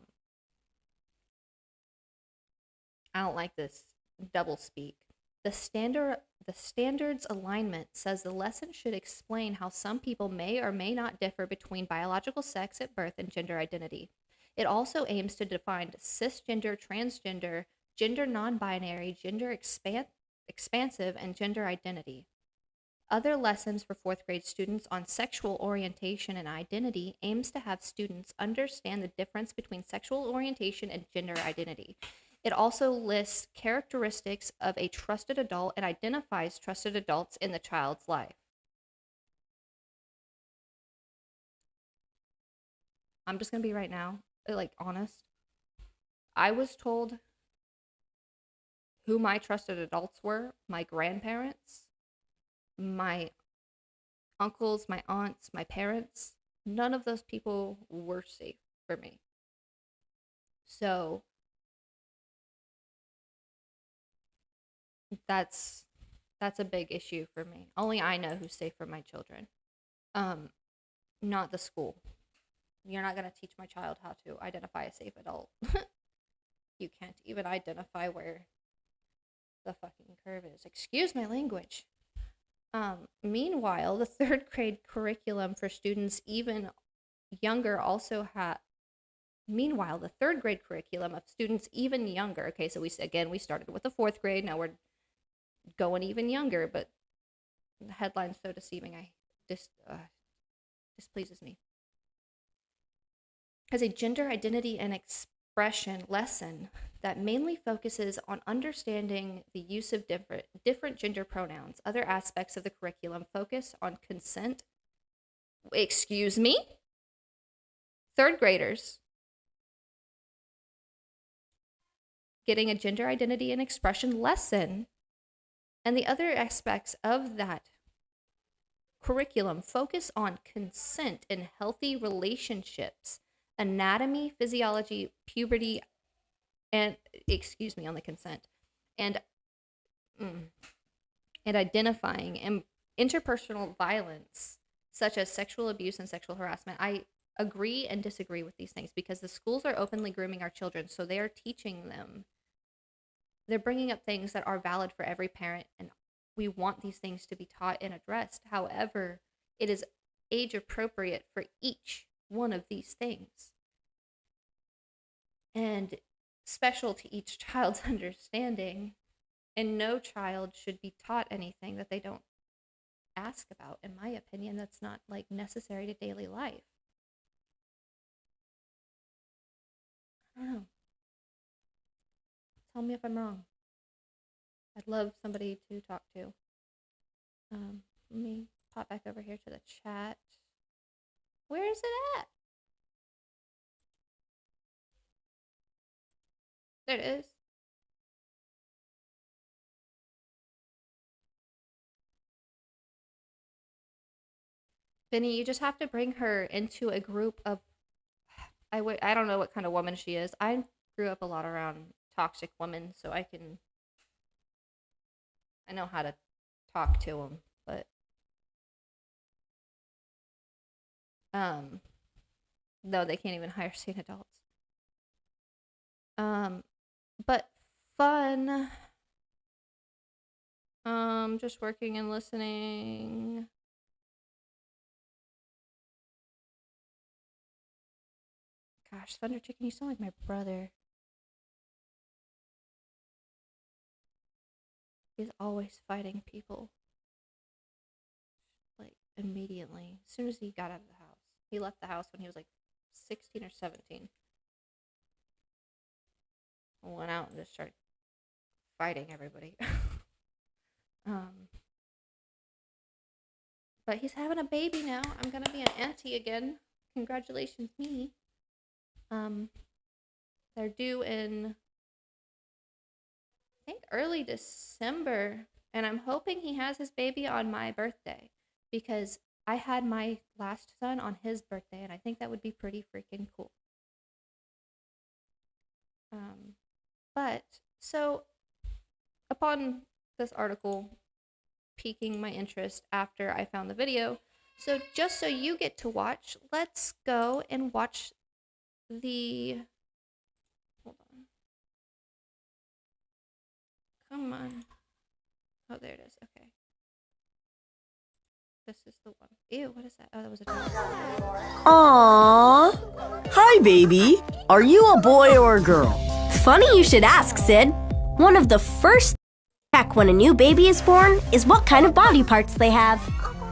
don't like this double speak. The standards alignment says the lesson should explain how some people may or may not differ between biological sex at birth and gender identity. It also aims to define cisgender, transgender, gender non-binary, gender expansive, and gender identity. Other lessons for 4th grade students on sexual orientation and identity aims to have students understand the difference between sexual orientation and gender identity. It also lists characteristics of a trusted adult and identifies trusted adults in the child's life. I'm just going to be right now, honest. I was told who my trusted adults were, my grandparents, my uncles, my aunts, my parents. None of those people were safe for me. So that's a big issue for me. Only I know who's safe for my children, not the school. You're not going to teach my child how to identify a safe adult. You can't even identify where the fucking curve is. Excuse my language. Meanwhile, the 3rd grade curriculum for students even younger also Meanwhile, the 3rd grade curriculum of students even younger. Okay, so we started with the 4th grade. Now we're going even younger, but the headline's so deceiving. Displeases me. As a gender identity and expression lesson that mainly focuses on understanding the use of different gender pronouns. Other aspects of the curriculum focus on consent. Excuse me? 3rd graders getting a gender identity and expression lesson, and the other aspects of that curriculum focus on consent in healthy relationships, anatomy, physiology, puberty, and on the consent, and identifying interpersonal violence such as sexual abuse and sexual harassment. I agree and disagree with these things because the schools are openly grooming our children, so they are teaching them. They're bringing up things that are valid for every parent, and we want these things to be taught and addressed. However, it is age appropriate for each one of these things and special to each child's understanding, and no child should be taught anything that they don't ask about. In my opinion, that's not necessary to daily life. I don't know. Tell me if I'm wrong. I'd love somebody to talk to. Let me pop back over here to the chat. Where is it at? There it is. Benny, you just have to bring her into a group of, I don't know what kind of woman she is. I grew up a lot around toxic women, so I know how to talk to them, but no, they can't even hire sane adults. But fun. Just working and listening. Gosh, Thunder Chicken, you sound like my brother. He's always fighting people. Like, immediately. As soon as he got out of the house. He left the house when he was like 16 or 17. Went out and just started fighting everybody. But he's having a baby now. I'm gonna be an auntie again. Congratulations, me. They're due in, I think, early December, and I'm hoping he has his baby on my birthday, because I had my last son on his birthday, and I think that would be pretty freaking cool. But so upon this article piquing my interest after I found the video, so just so you get to watch, let's go and watch the, hold on, come on, oh, there it is. Okay, this is the one. Ew, what is that? Oh, that was a dog. Aww. Hi, baby. Are you a boy or a girl? Funny you should ask, Sid. One of the first check when a new baby is born is what kind of body parts they have.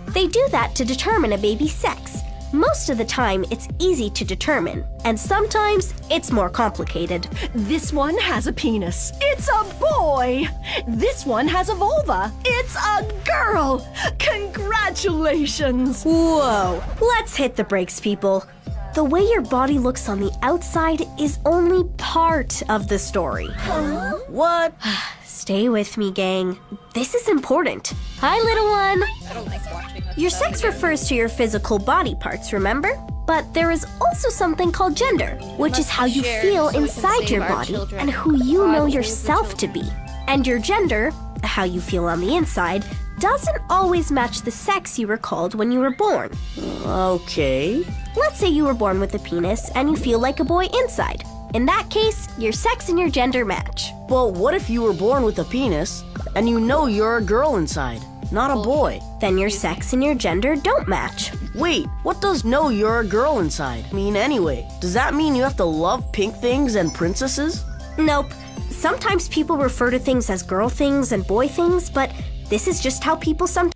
They do that to determine a baby's sex. Most of the time, it's easy to determine, and sometimes it's more complicated. This one has a penis. It's a boy. This one has a vulva. It's a girl. Congratulations. Whoa. Let's hit the brakes, people. The way your body looks on the outside is only part of the story. Huh? What? Stay with me, gang. This is important. Hi, little one. I don't like watching this. Your sex refers to your physical body parts, remember? But there is also something called gender, which is how you feel inside your body and who you know yourself to be. And your gender, how you feel on the inside, doesn't always match the sex you were called when you were born. Okay. Let's say you were born with a penis and you feel like a boy inside. In that case, your sex and your gender match. Well, what if you were born with a penis and you know you're a girl inside, not a boy? Then your sex and your gender don't match. Wait, what does know you're a girl inside mean anyway? Does that mean you have to love pink things and princesses? Nope. Sometimes people refer to things as girl things and boy things, but this is just how people sometimes...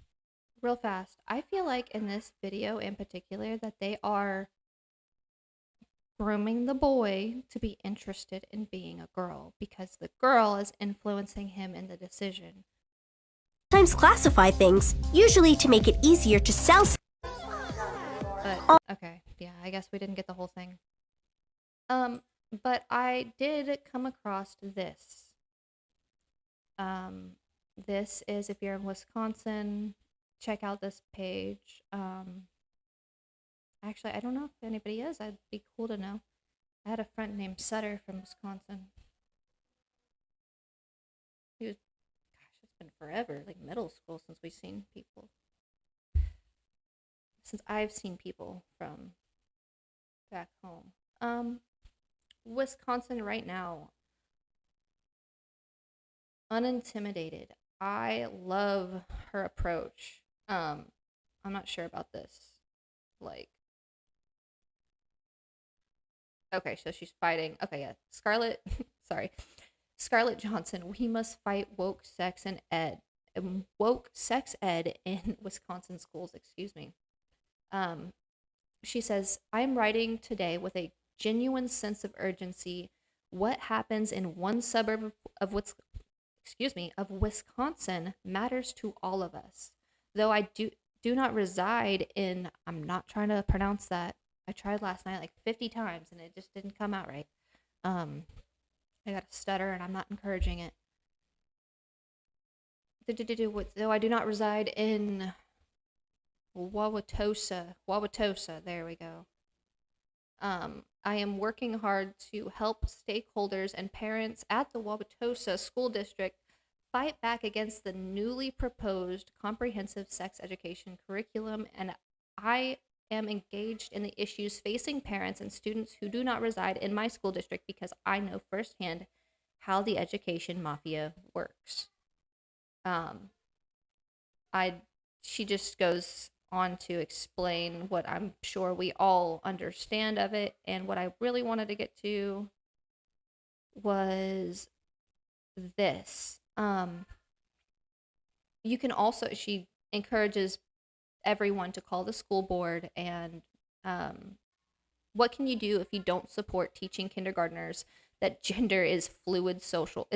Real fast, I feel like in this video in particular that they are grooming the boy to be interested in being a girl because the girl is influencing him in the decision. Sometimes classify things, usually to make it easier to sell. But, okay, yeah, I guess we didn't get the whole thing. But I did come across this. This is, if you're in Wisconsin, check out this page. Actually, I don't know if anybody is. I'd be cool to know. I had a friend named Sutter from Wisconsin. He was, gosh, it's been forever, like middle school since we've seen people. Since I've seen people from back home. Wisconsin right now. Unintimidated. I love her approach. I'm not sure about this. Like, okay, so she's fighting. Okay, yeah. Scarlett, sorry. Scarlett Johnson, we must fight woke sex ed in Wisconsin schools, excuse me. She says, I'm writing today with a genuine sense of urgency. What happens in one suburb of Wisconsin matters to all of us. Though I do not reside in, I'm not trying to pronounce that. I tried last night like 50 times and it just didn't come out right. I got a stutter and I'm not encouraging it. Though I do not reside in Wauwatosa, there we go. I am working hard to help stakeholders and parents at the Wauwatosa School District fight back against the newly proposed comprehensive sex education curriculum, and I am engaged in the issues facing parents and students who do not reside in my school district because I know firsthand how the education mafia works. She just goes on to explain what I'm sure we all understand of it, and what I really wanted to get to was this. you can also, she encourages everyone to call the school board and what can you do if you don't support teaching kindergartners that gender is a fluid social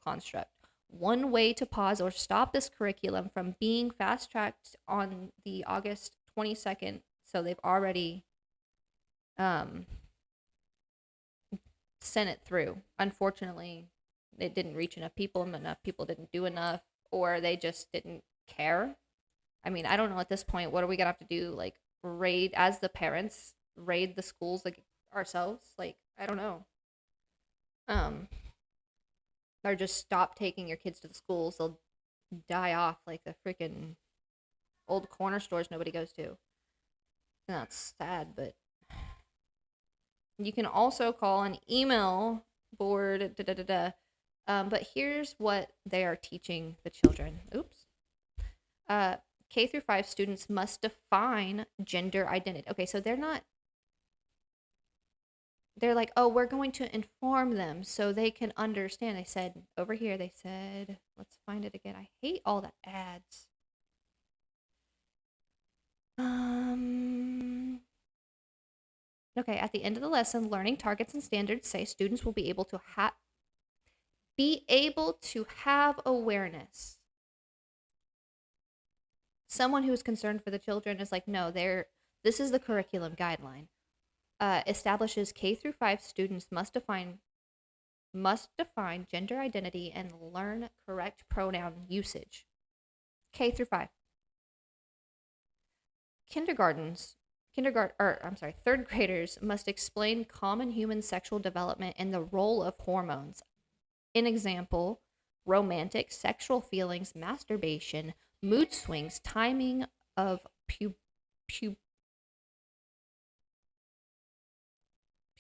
construct? One way to pause or stop this curriculum from being fast-tracked on the August 22nd, so they've already sent it through. Unfortunately, it didn't reach enough people, and enough people didn't do enough, or they just didn't care. I mean, I don't know at this point, what are we gonna have to do? Like, as the parents, raid the schools like ourselves? Like, I don't know. Or just stop taking your kids to the schools. They'll die off like the freaking old corner stores nobody goes to. And that's sad, but you can also call an email board, but here's what they are teaching the children. Oops. K through 5 students must define gender identity. Okay, so they're like, oh, we're going to inform them so they can understand. They said, over here, they said, let's find it again. I hate all the ads. Okay, at the end of the lesson, learning targets and standards say students will be able to have awareness. Someone who is concerned for the children is like, no, this is the curriculum guideline. Establishes K through 5 students must define gender identity and learn correct pronoun usage. K through 5. Third graders must explain common human sexual development and the role of hormones. An example, romantic sexual feelings, masturbation, mood swings, timing of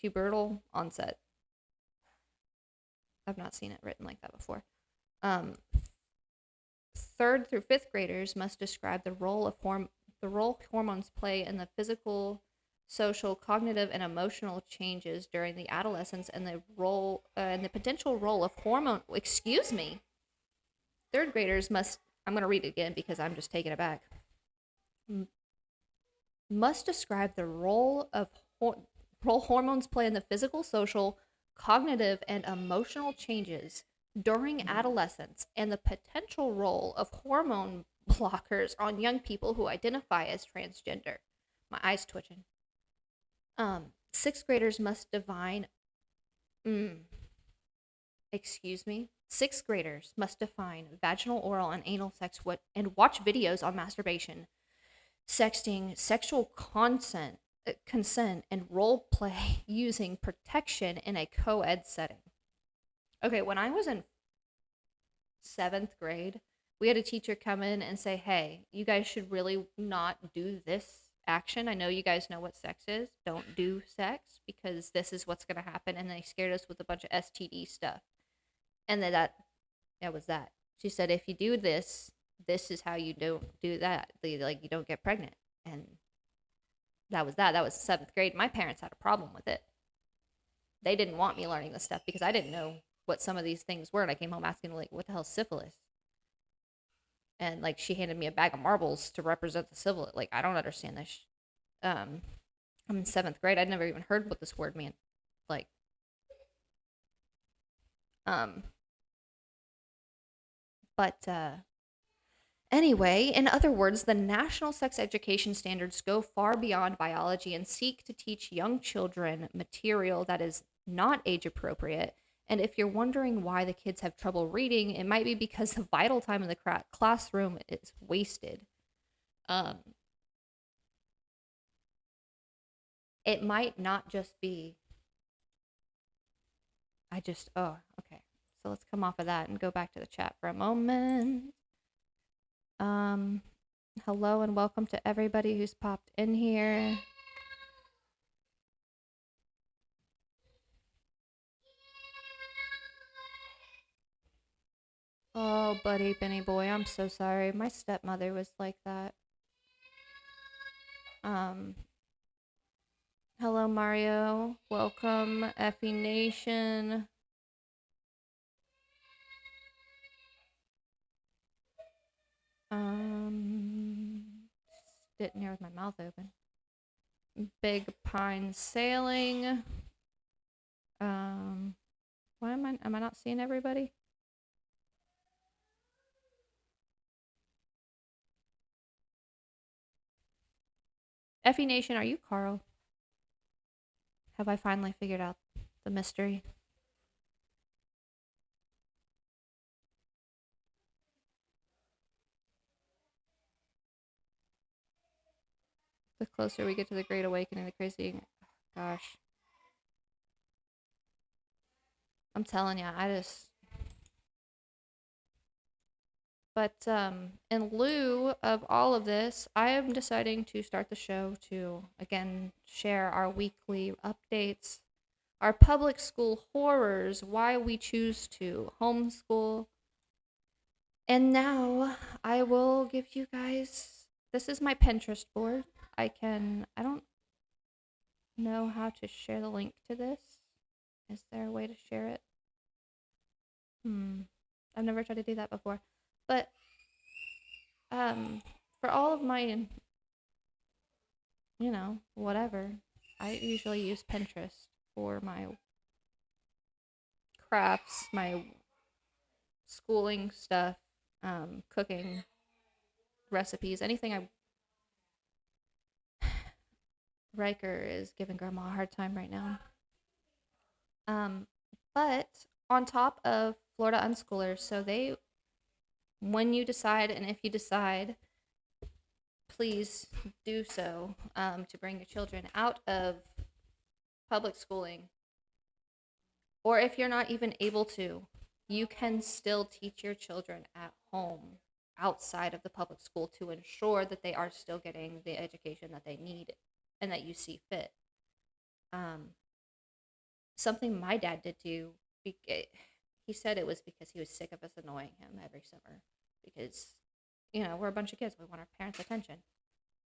pubertal onset. I've not seen it written like that before. 3rd through 5th graders must describe the role hormones play in the physical, social, cognitive, and emotional changes during the adolescence and the potential role of hormone. Excuse me. 3rd graders must. I'm going to read it again because I'm just taking it back. Must describe the role hormones play in the physical, social, cognitive, and emotional changes during adolescence and the potential role of hormone blockers on young people who identify as transgender. My eye's twitching. 6th graders must define. Excuse me. 6th graders must define vaginal, oral, and anal sex and watch videos on masturbation, sexting, sexual consent, and role play using protection in a co-ed setting. Okay, when I was in 7th grade, we had a teacher come in and say, hey, you guys should really not do this action. I know you guys know what sex is. Don't do sex because this is what's going to happen. And they scared us with a bunch of STD stuff. And then that was that. She said, if you do this, this is how you don't do that. Like, you don't get pregnant. And that was that. That was 7th grade. My parents had a problem with it. They didn't want me learning this stuff because I didn't know what some of these things were. And I came home asking, like, what the hell is syphilis? And, like, she handed me a bag of marbles to represent the syphilis. Like, I don't understand this. I'm in 7th grade. I'd never even heard what this word meant. Like, anyway, in other words, the national sex education standards go far beyond biology and seek to teach young children material that is not age appropriate. And if you're wondering why the kids have trouble reading, it might be because the vital time in the classroom is wasted. It might not just be. Okay. So let's come off of that and go back to the chat for a moment. Hello and welcome to everybody who's popped in here. Oh, buddy, Benny boy, I'm so sorry. My stepmother was like that. Hello, Mario. Welcome, Effie Nation. Sitting here with my mouth open. Big Pine Sailing. Why am I not seeing everybody? Effie Nation, are you Carl? Have I finally figured out the mystery? The closer we get to the Great Awakening, the crazy... Gosh. I'm telling ya, But in lieu of all of this, I am deciding to start the show to, again, share our weekly updates, our public school horrors, why we choose to homeschool. And now I will give you guys, this is my Pinterest board. I don't know how to share the link to this. Is there a way to share it? I've never tried to do that before. But for all of my, whatever, I usually use Pinterest for my crafts, my schooling stuff, cooking, recipes, anything Riker is giving Grandma a hard time right now. But on top of Florida Unschoolers, so when you decide, and if you decide, please do so, to bring your children out of public schooling. Or if you're not even able to, you can still teach your children at home outside of the public school to ensure that they are still getting the education that they need and that you see fit. Something my dad did too, he said it was because he was sick of us annoying him every summer because, we're a bunch of kids. We want our parents' attention.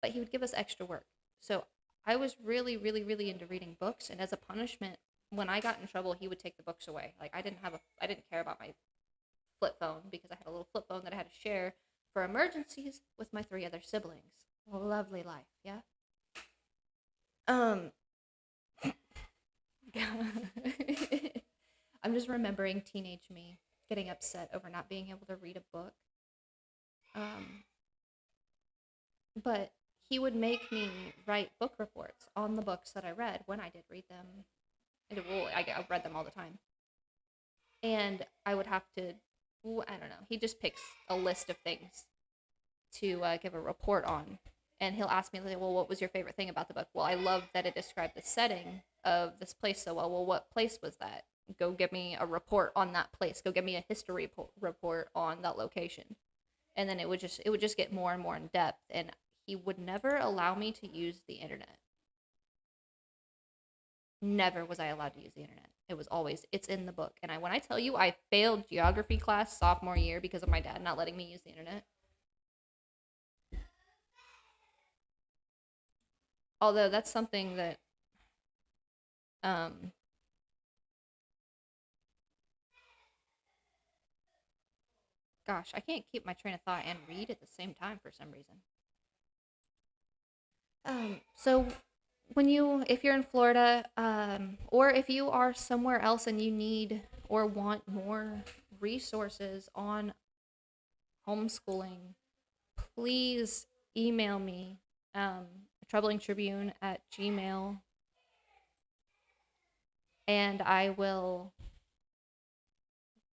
But he would give us extra work. So I was really, really, really into reading books. And as a punishment, when I got in trouble, he would take the books away. Like, I didn't care about my flip phone because I had a little flip phone that I had to share for emergencies with my 3 other siblings. A lovely life, yeah? I'm just remembering teenage me getting upset over not being able to read a book. But he would make me write book reports on the books that I read when I did read them. I read them all the time. And I would have to, I don't know, he just picks a list of things to give a report on. And he'll ask me, well, what was your favorite thing about the book? Well, I loved that it described the setting of this place so well. Well, what place was that? Go give me a report on that place. Go give me a history report on that location. And then it would just get more and more in depth. And he would never allow me to use the internet. Never was I allowed to use the internet. It was always, it's in the book. And when I tell you I failed geography class sophomore year because of my dad not letting me use the internet. Although that's something that, gosh, I can't keep my train of thought and read at the same time for some reason. So if you're in Florida, or if you are somewhere else and you need or want more resources on homeschooling, please email me, troublingtribune@gmail.com, and I will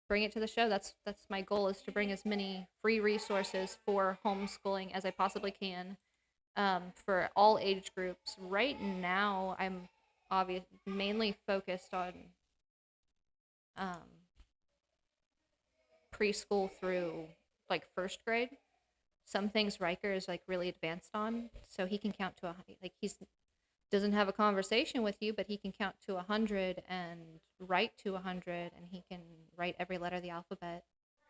bring it to the show. That's my goal, is to bring as many free resources for homeschooling as I possibly can, for all age groups. Right now, I'm mainly focused on preschool through like 1st grade. Some things Riker is like really advanced on, so he can count to doesn't have a conversation with you, but he can count to 100 and write to 100, and he can write every letter of the alphabet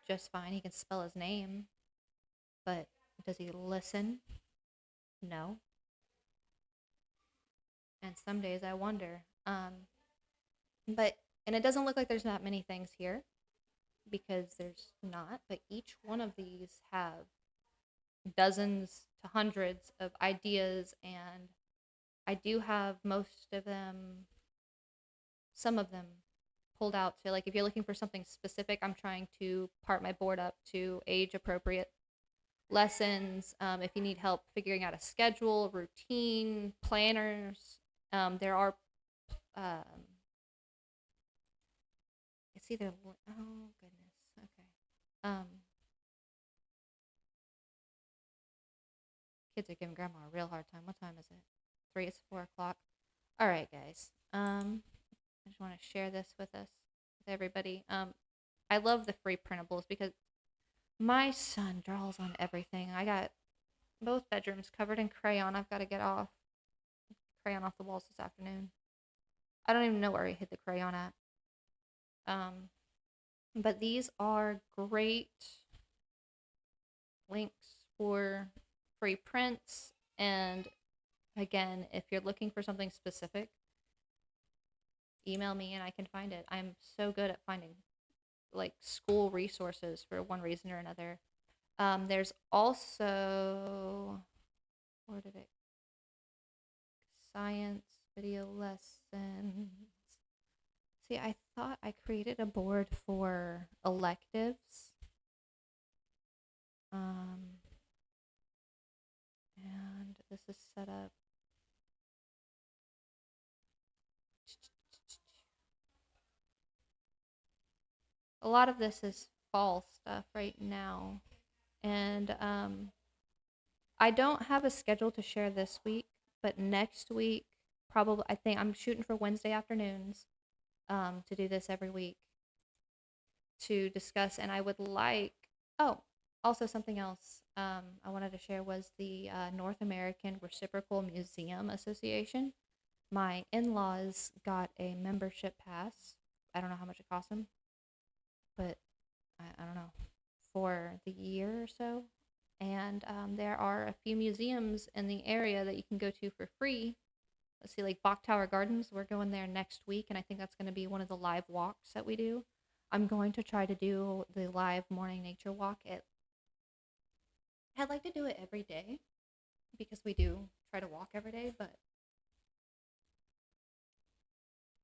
just fine. He can spell his name, but does he listen? No. And some days I wonder. And it doesn't look like there's that many things here, because there's not, but each one of these have dozens to hundreds of ideas, and I do have most of them, some of them pulled out to, like, if you're looking for something specific, I'm trying to part my board up to age appropriate lessons. If you need help figuring out a schedule, routine, planners, there are, it's either, oh goodness, okay. Kids are giving grandma a real hard time. What time is it? 3, it's 4 o'clock. All right, guys. I just want to share this with everybody. I love the free printables because my son draws on everything. I got both bedrooms covered in crayon. I've got to get crayon off the walls this afternoon. I don't even know where he hid the crayon at. But these are great links for free prints. And again, if you're looking for something specific, email me and I can find it. I'm so good at finding like school resources for one reason or another. There's also, where did it? Science video lessons. See, I thought I created a board for electives. And this is set up. A lot of this is fall stuff right now. And I don't have a schedule to share this week, but next week, probably, I think I'm shooting for Wednesday afternoons to do this every week to discuss. And I would like, also something else I wanted to share was the North American Reciprocal Museum Association. My in-laws got a membership pass. I don't know how much it cost them, but I don't know, for the year or so. And there are a few museums in the area that you can go to for free. Let's see, like Bok Tower Gardens, we're going there next week, and I think that's going to be one of the live walks that we do. I'm going to try to do the live morning nature walk. I'd like to do it every day because we do try to walk every day, but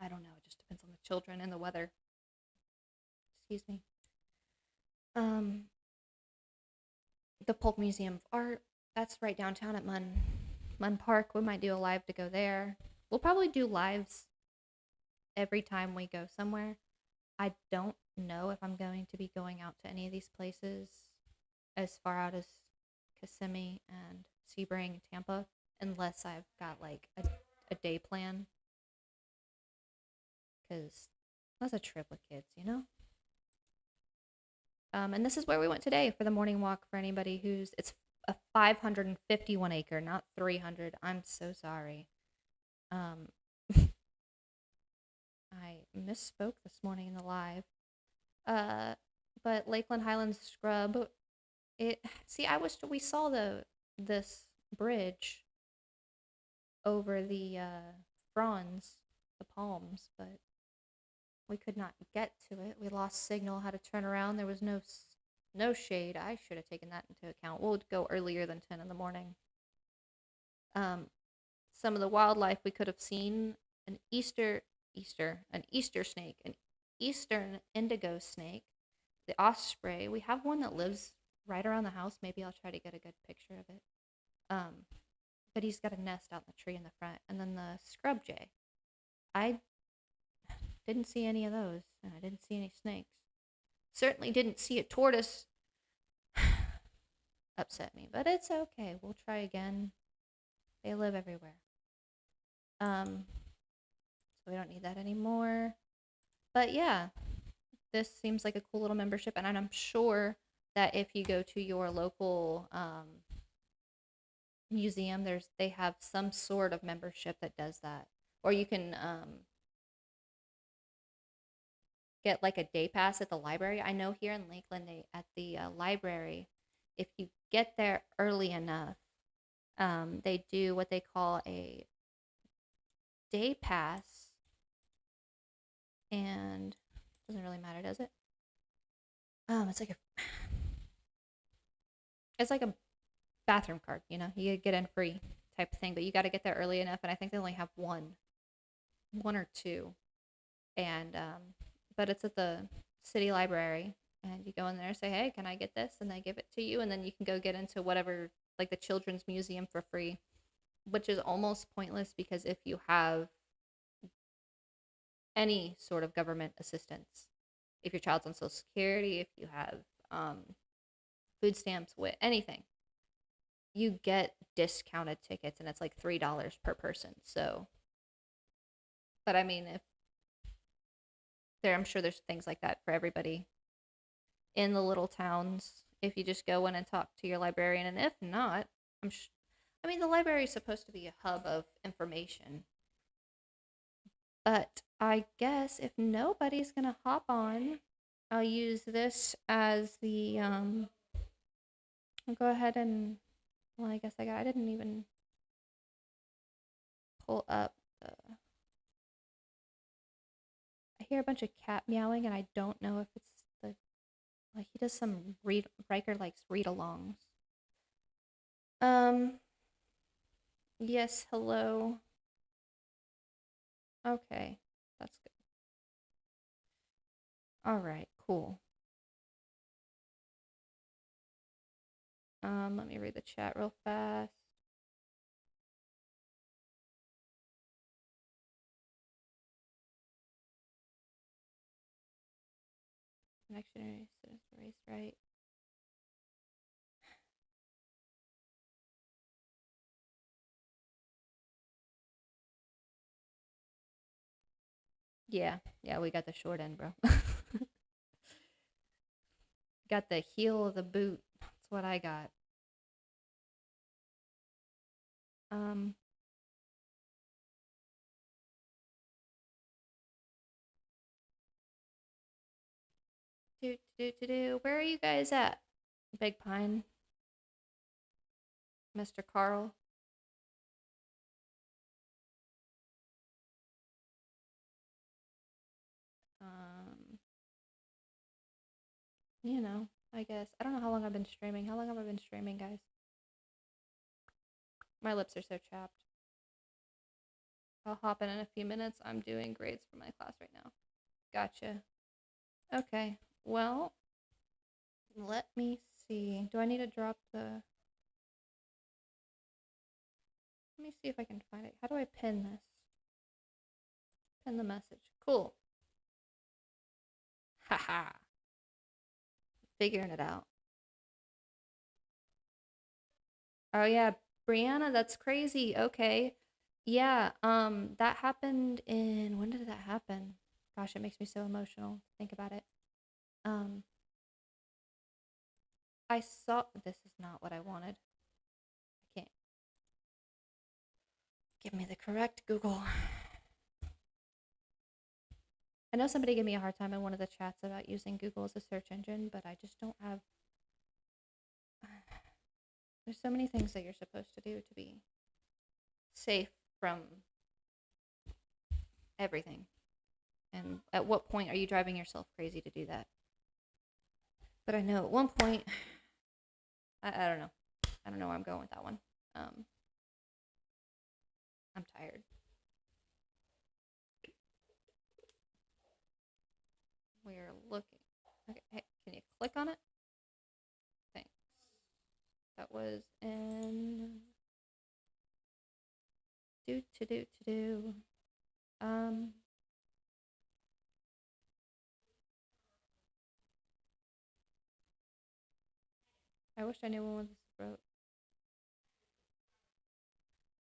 I don't know. It just depends on the children and the weather. Excuse me. The Polk Museum of Art, that's right downtown at Munn Park. We might do a live to go there. We'll probably do lives every time we go somewhere. I don't know if I'm going to be going out to any of these places as far out as Kissimmee and Sebring and Tampa, unless I've got like a day plan. Because that's a trip with kids, you know? And this is where we went today for the morning walk for anybody it's a 551 acre, not 300. I'm so sorry. I misspoke this morning in the live. But Lakeland Highlands Scrub, we saw this bridge over the fronds, the palms, but we could not get to it. We lost signal, had to turn around. There was no shade. I should have taken that into account. We'll go earlier than 10 in the morning. Some of the wildlife we could have seen: an Easter snake, an eastern indigo snake, the osprey. We have one that lives right around the house. Maybe I'll try to get a good picture of it. But he's got a nest out in the tree in the front. And then the scrub jay. I didn't see any of those, and I didn't see any snakes. Certainly didn't see a tortoise. Upset me, but it's okay. We'll try again. They live everywhere. So we don't need that anymore. But yeah, this seems like a cool little membership, and I'm sure that if you go to your local museum, they have some sort of membership that does that, or you can get like a day pass at the library. I know here in Lakeland, at the library, if you get there early enough, they do what they call a day pass, and it doesn't really matter, does it? It's like a bathroom card, you know, you get in free type of thing, but you got to get there early enough. And I think they only have one or two. And, but it's at the city library, and you go in there and say, hey, can I get this? And they give it to you. And then you can go get into whatever, like the children's museum for free, which is almost pointless because if you have any sort of government assistance, if your child's on Social Security, if you have food stamps, with anything, you get discounted tickets, and it's like $3 per person. So, but I mean, if I'm sure there's things like that for everybody in the little towns. If you just go in and talk to your librarian, and if not, I mean, the library is supposed to be a hub of information. But I guess if nobody's gonna hop on, I'll use this as the I'll go ahead and, well, I guess I didn't even pull up the. I hear a bunch of cat meowing, and I don't know if it's the, like, he does some Riker likes read-alongs. Yes, hello. Okay, that's good. All right, cool. Let me read the chat real fast. Connection race right. Yeah, we got the short end, bro. Got the heel of the boot. That's what I got. Where are you guys at? Big Pine. Mr. Carl. You know, I guess. I don't know how long I've been streaming. How long have I been streaming, guys? My lips are so chapped. I'll hop in a few minutes. I'm doing grades for my class right now. Gotcha. Okay, well, let me see. Do I need to drop the... Let me see if I can find it. How do I pin this? Pin the message. Cool. Haha. Figuring it out. Oh yeah, Brianna, that's crazy. Okay. Yeah, that happened in, when did that happen? Gosh, it makes me so emotional. Think about it. I saw, this is not what I wanted. I can't. Give me the correct Google. I know somebody gave me a hard time in one of the chats about using Google as a search engine, but I just don't have... There's so many things that you're supposed to do to be safe from everything. And at what point are you driving yourself crazy to do that? But I know at one point, I don't know. I don't know where I'm going with that one. I'm tired. We're looking. Okay, hey, can you click on it? Thanks. That was in I wish I knew when this was wrote.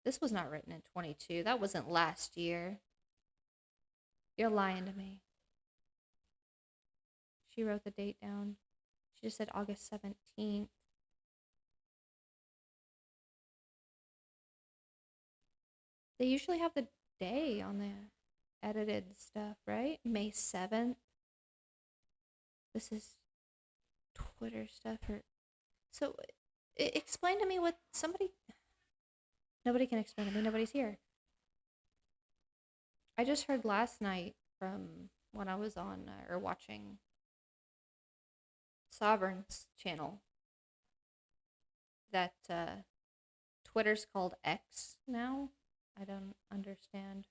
This was not written in 22. That wasn't last year. You're lying to me. She wrote the date down. She just said August 17th. They usually have the day on the edited stuff, right? May 7th. This is Twitter stuff. So, explain to me what somebody... Nobody can explain to me. Nobody's here. I just heard last night from when I was on, or watching Sovereign's channel. that Twitter's called X now. I don't understand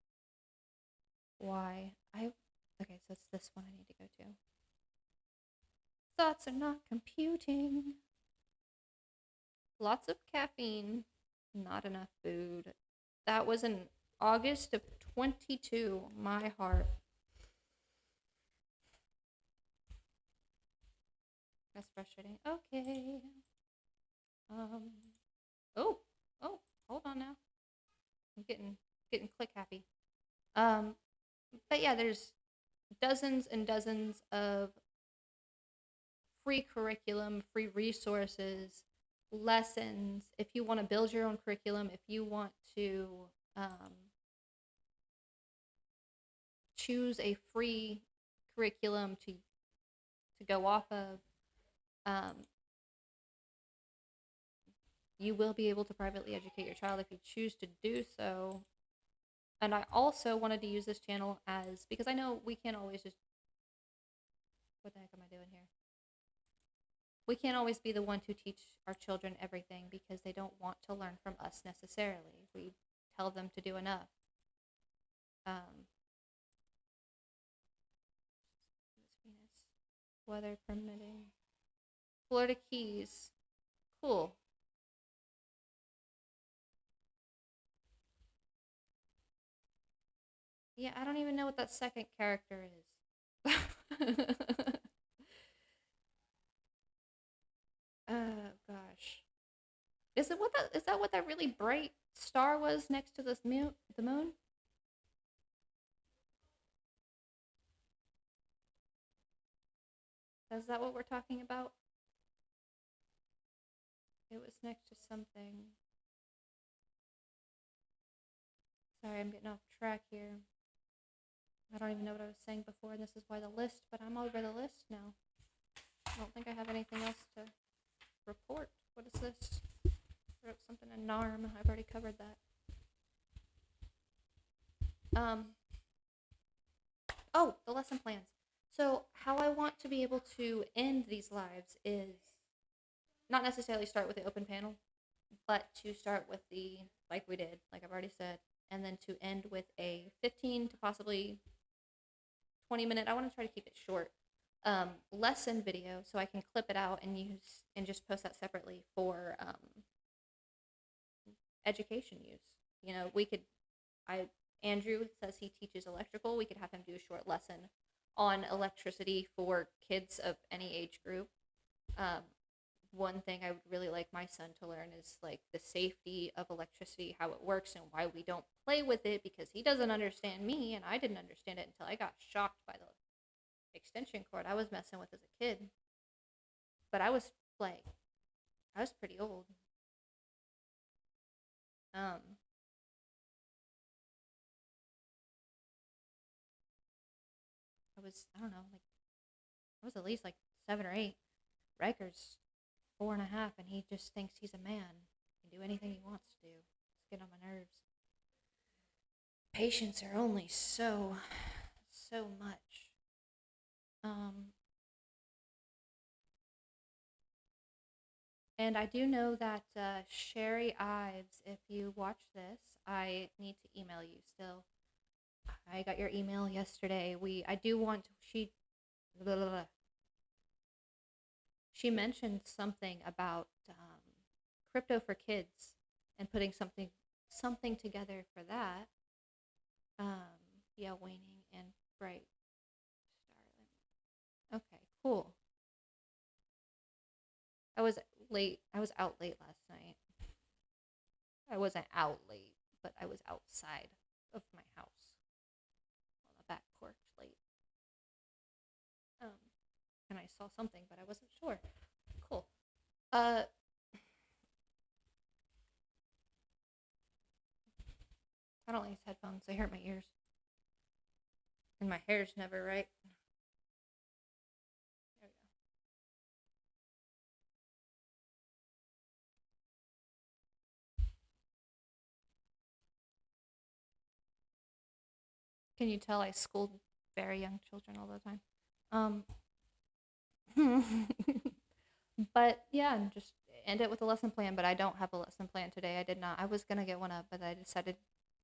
why. Okay, so it's this one I need to go to. Thoughts are not computing. Lots of caffeine, not enough food. That was in August of 22. My heart. That's frustrating. Okay. Oh, hold on now. I'm getting click happy. But yeah, there's dozens and dozens of free curriculum, free resources, lessons. If you want to build your own curriculum, if you want to choose a free curriculum to go off of, you will be able to privately educate your child if you choose to do so. And I also wanted to use this channel because I know we can't always just, what the heck am I doing here? We can't always be the one to teach our children everything because they don't want to learn from us necessarily. We tell them to do enough. Weather permitting. Florida Keys. Cool. Yeah, I don't even know what that second character is. Oh gosh. Is that what that really bright star was next to the moon? Is that what we're talking about? It was next to something. Sorry, I'm getting off track here. I don't even know what I was saying before, and this is why the list, but I'm over the list now. I don't think I have anything else to report. What is this? I wrote something in NARM. I've already covered that. Oh, the lesson plans. So how I want to be able to end these lives is not necessarily start with the open panel, but to start with like we did, like I've already said, and then to end with a 15 to possibly 20-minute, I want to try to keep it short, lesson video so I can clip it out and use and just post that separately for education use. You know, Andrew says he teaches electrical. We could have him do a short lesson on electricity for kids of any age group. One thing I would really like my son to learn is like the safety of electricity, how it works, and why we don't play with it, because he doesn't understand me, and I didn't understand it until I got shocked by the extension cord I was messing with as a kid. But I was pretty old. I don't know, like, I was at least like 7 or 8. Riker's 4.5, and he just thinks he's a man. He can do anything he wants to do. It's getting on my nerves. Patients are only so much. And I do know that Sherry Ives, if you watch this, I need to email you still. I got your email yesterday. She mentioned something about crypto for kids and putting something together for that. Yeah, waning and bright starlight. Okay, cool. I was out late last night. I wasn't out late, but I was outside of my house on the back porch late. And I saw something, but I wasn't sure. Cool. I don't like these headphones. They hurt my ears. And my hair's never right. There we go. Can you tell I schooled very young children all the time? But yeah, and just end it with a lesson plan, but I don't have a lesson plan today. I did not. I was going to get one up, but I decided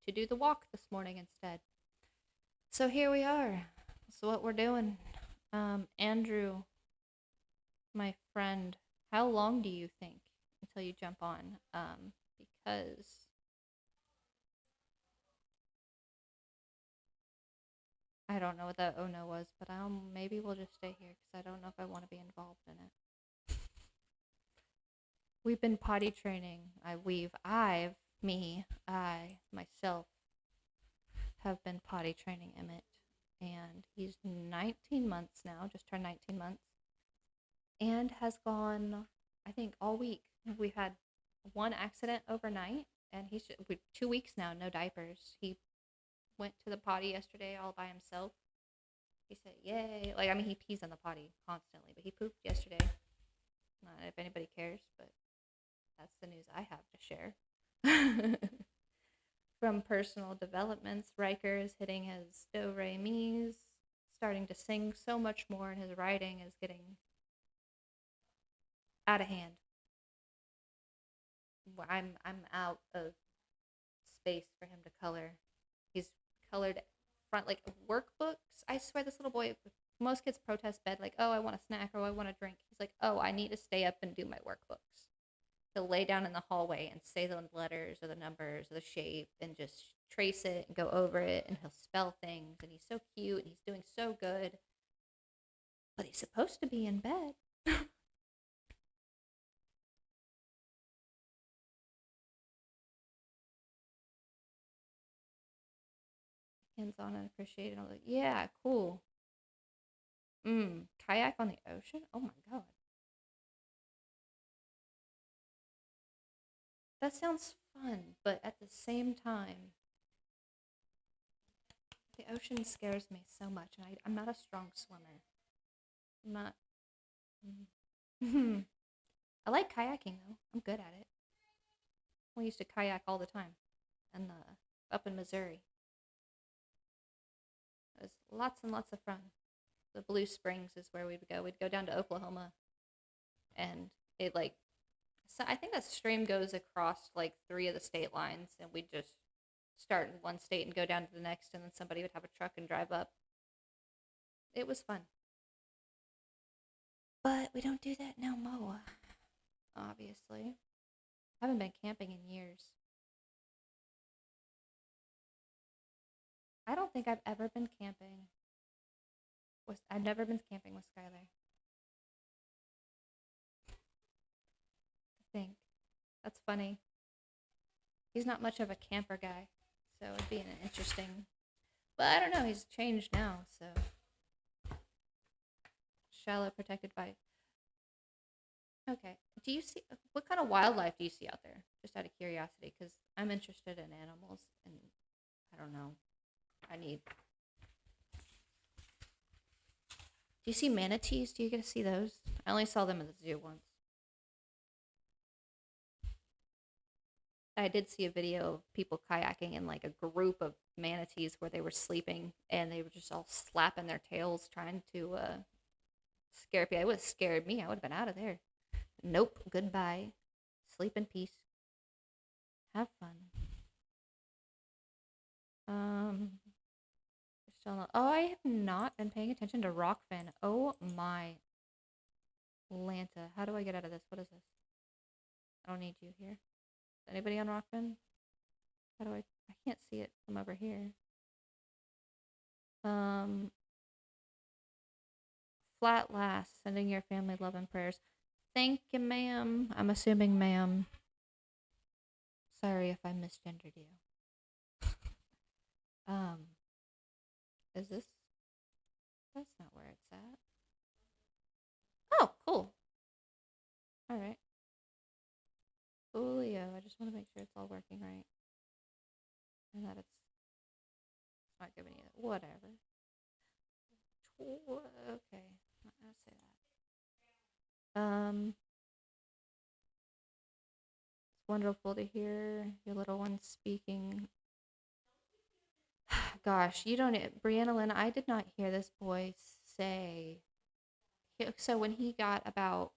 to do the walk this morning instead. So here we are. That's what we're doing. Andrew, my friend, how long do you think until you jump on? Because I don't know what that oh no was, but maybe we'll just stay here because I don't know if I want to be involved in it. We've been potty training. Myself have been potty training Emmett, and he's 19 months now, just turned 19 months, and has gone, I think, all week. We've had one accident overnight, and 2 weeks now, no diapers. He went to the potty yesterday all by himself. He said, yay. Like, I mean, he pees on the potty constantly, but he pooped yesterday. Not if anybody cares, but that's the news I have to share. From personal developments, Riker is hitting his do-re-mi's, starting to sing so much more, and his writing is getting out of hand. I'm out of space for him to color. He's colored front like workbooks. I swear this little boy, most kids protest bed like, oh, I want a snack or I want a drink. He's like, oh, I need to stay up and do my workbooks. He'll lay down in the hallway and say the letters or the numbers or the shape and just trace it and go over it, and he'll spell things, and he's so cute and he's doing so good. But he's supposed to be in bed. Hands on and appreciate it. I'm like, yeah, cool. Kayak on the ocean? Oh my god. That sounds fun, but at the same time, the ocean scares me so much, and I'm not a strong swimmer. I'm not. I like kayaking, though. I'm good at it. We used to kayak all the time, and up in Missouri. It was lots and lots of fun. The Blue Springs is where we'd go. We'd go down to Oklahoma, and it like. So I think that stream goes across like 3 of the state lines, and we'd just start in one state and go down to the next, and then somebody would have a truck and drive up. It was fun. But we don't do that no more, obviously. I haven't been camping in years. I don't think I've ever been camping. I've never been camping with Skyler. Think that's funny. He's not much of a camper guy, so it'd be an interesting, but I don't know, he's changed now, so shallow protected by. Okay, do you see what kind of wildlife do you see out there, just out of curiosity, because I'm interested in animals, and I don't know, do you see manatees? Do you get to see those? I only saw them at the zoo once. I did see a video of people kayaking in like a group of manatees where they were sleeping, and they were just all slapping their tails trying to scare people. It would have scared me. I would have been out of there. Nope. Goodbye. Sleep in peace. Have fun. Oh, I have not been paying attention to Rockfin. Oh my Lanta. How do I get out of this? What is this? I don't need you here. Anybody on Rockfin? How do I can't see it from over here. Flat last, sending your family love and prayers. Thank you, ma'am. I'm assuming ma'am. Sorry if I misgendered you. Is this? That's not where it's at. Oh, cool. All right. Coolio. I just want to make sure it's all working right. And that it's not giving you whatever. Okay. I'll say that. It's wonderful to hear your little one speaking. Gosh, you don't, Brianna Lynn, I did not hear this boy say. So when he got about,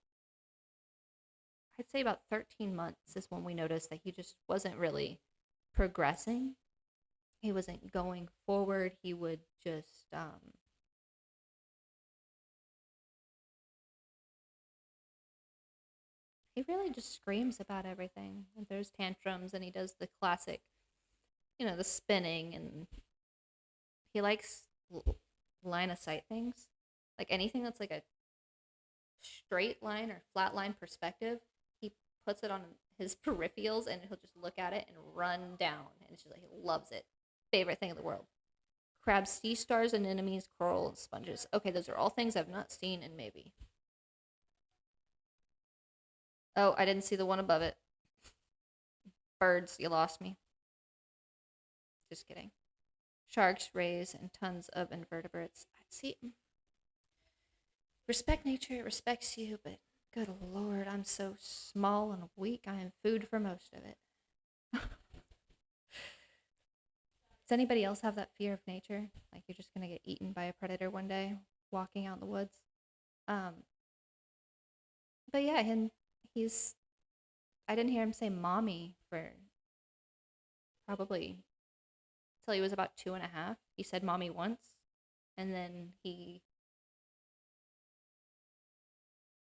I'd say about 13 months is when we noticed that he just wasn't really progressing. He wasn't going forward. He would just, he really just screams about everything. And there's tantrums, and he does the classic, the spinning, and he likes line of sight things. Like anything that's like a straight line or flat line perspective, he puts it on his peripherals and he'll just look at it and run down. And it's just like, he loves it. Favorite thing in the world. Crabs, sea stars, anemones, coral, and sponges. Okay, those are all things I've not seen in maybe. Oh, I didn't see the one above it. Birds, you lost me. Just kidding. Sharks, rays, and tons of invertebrates. See, respect nature, it respects you, but good Lord, I'm so small and weak. I am food for most of it. Does anybody else have that fear of nature? Like you're just gonna get eaten by a predator one day, walking out in the woods? But yeah, I didn't hear him say mommy for probably till he was about 2.5. He said mommy once, and then he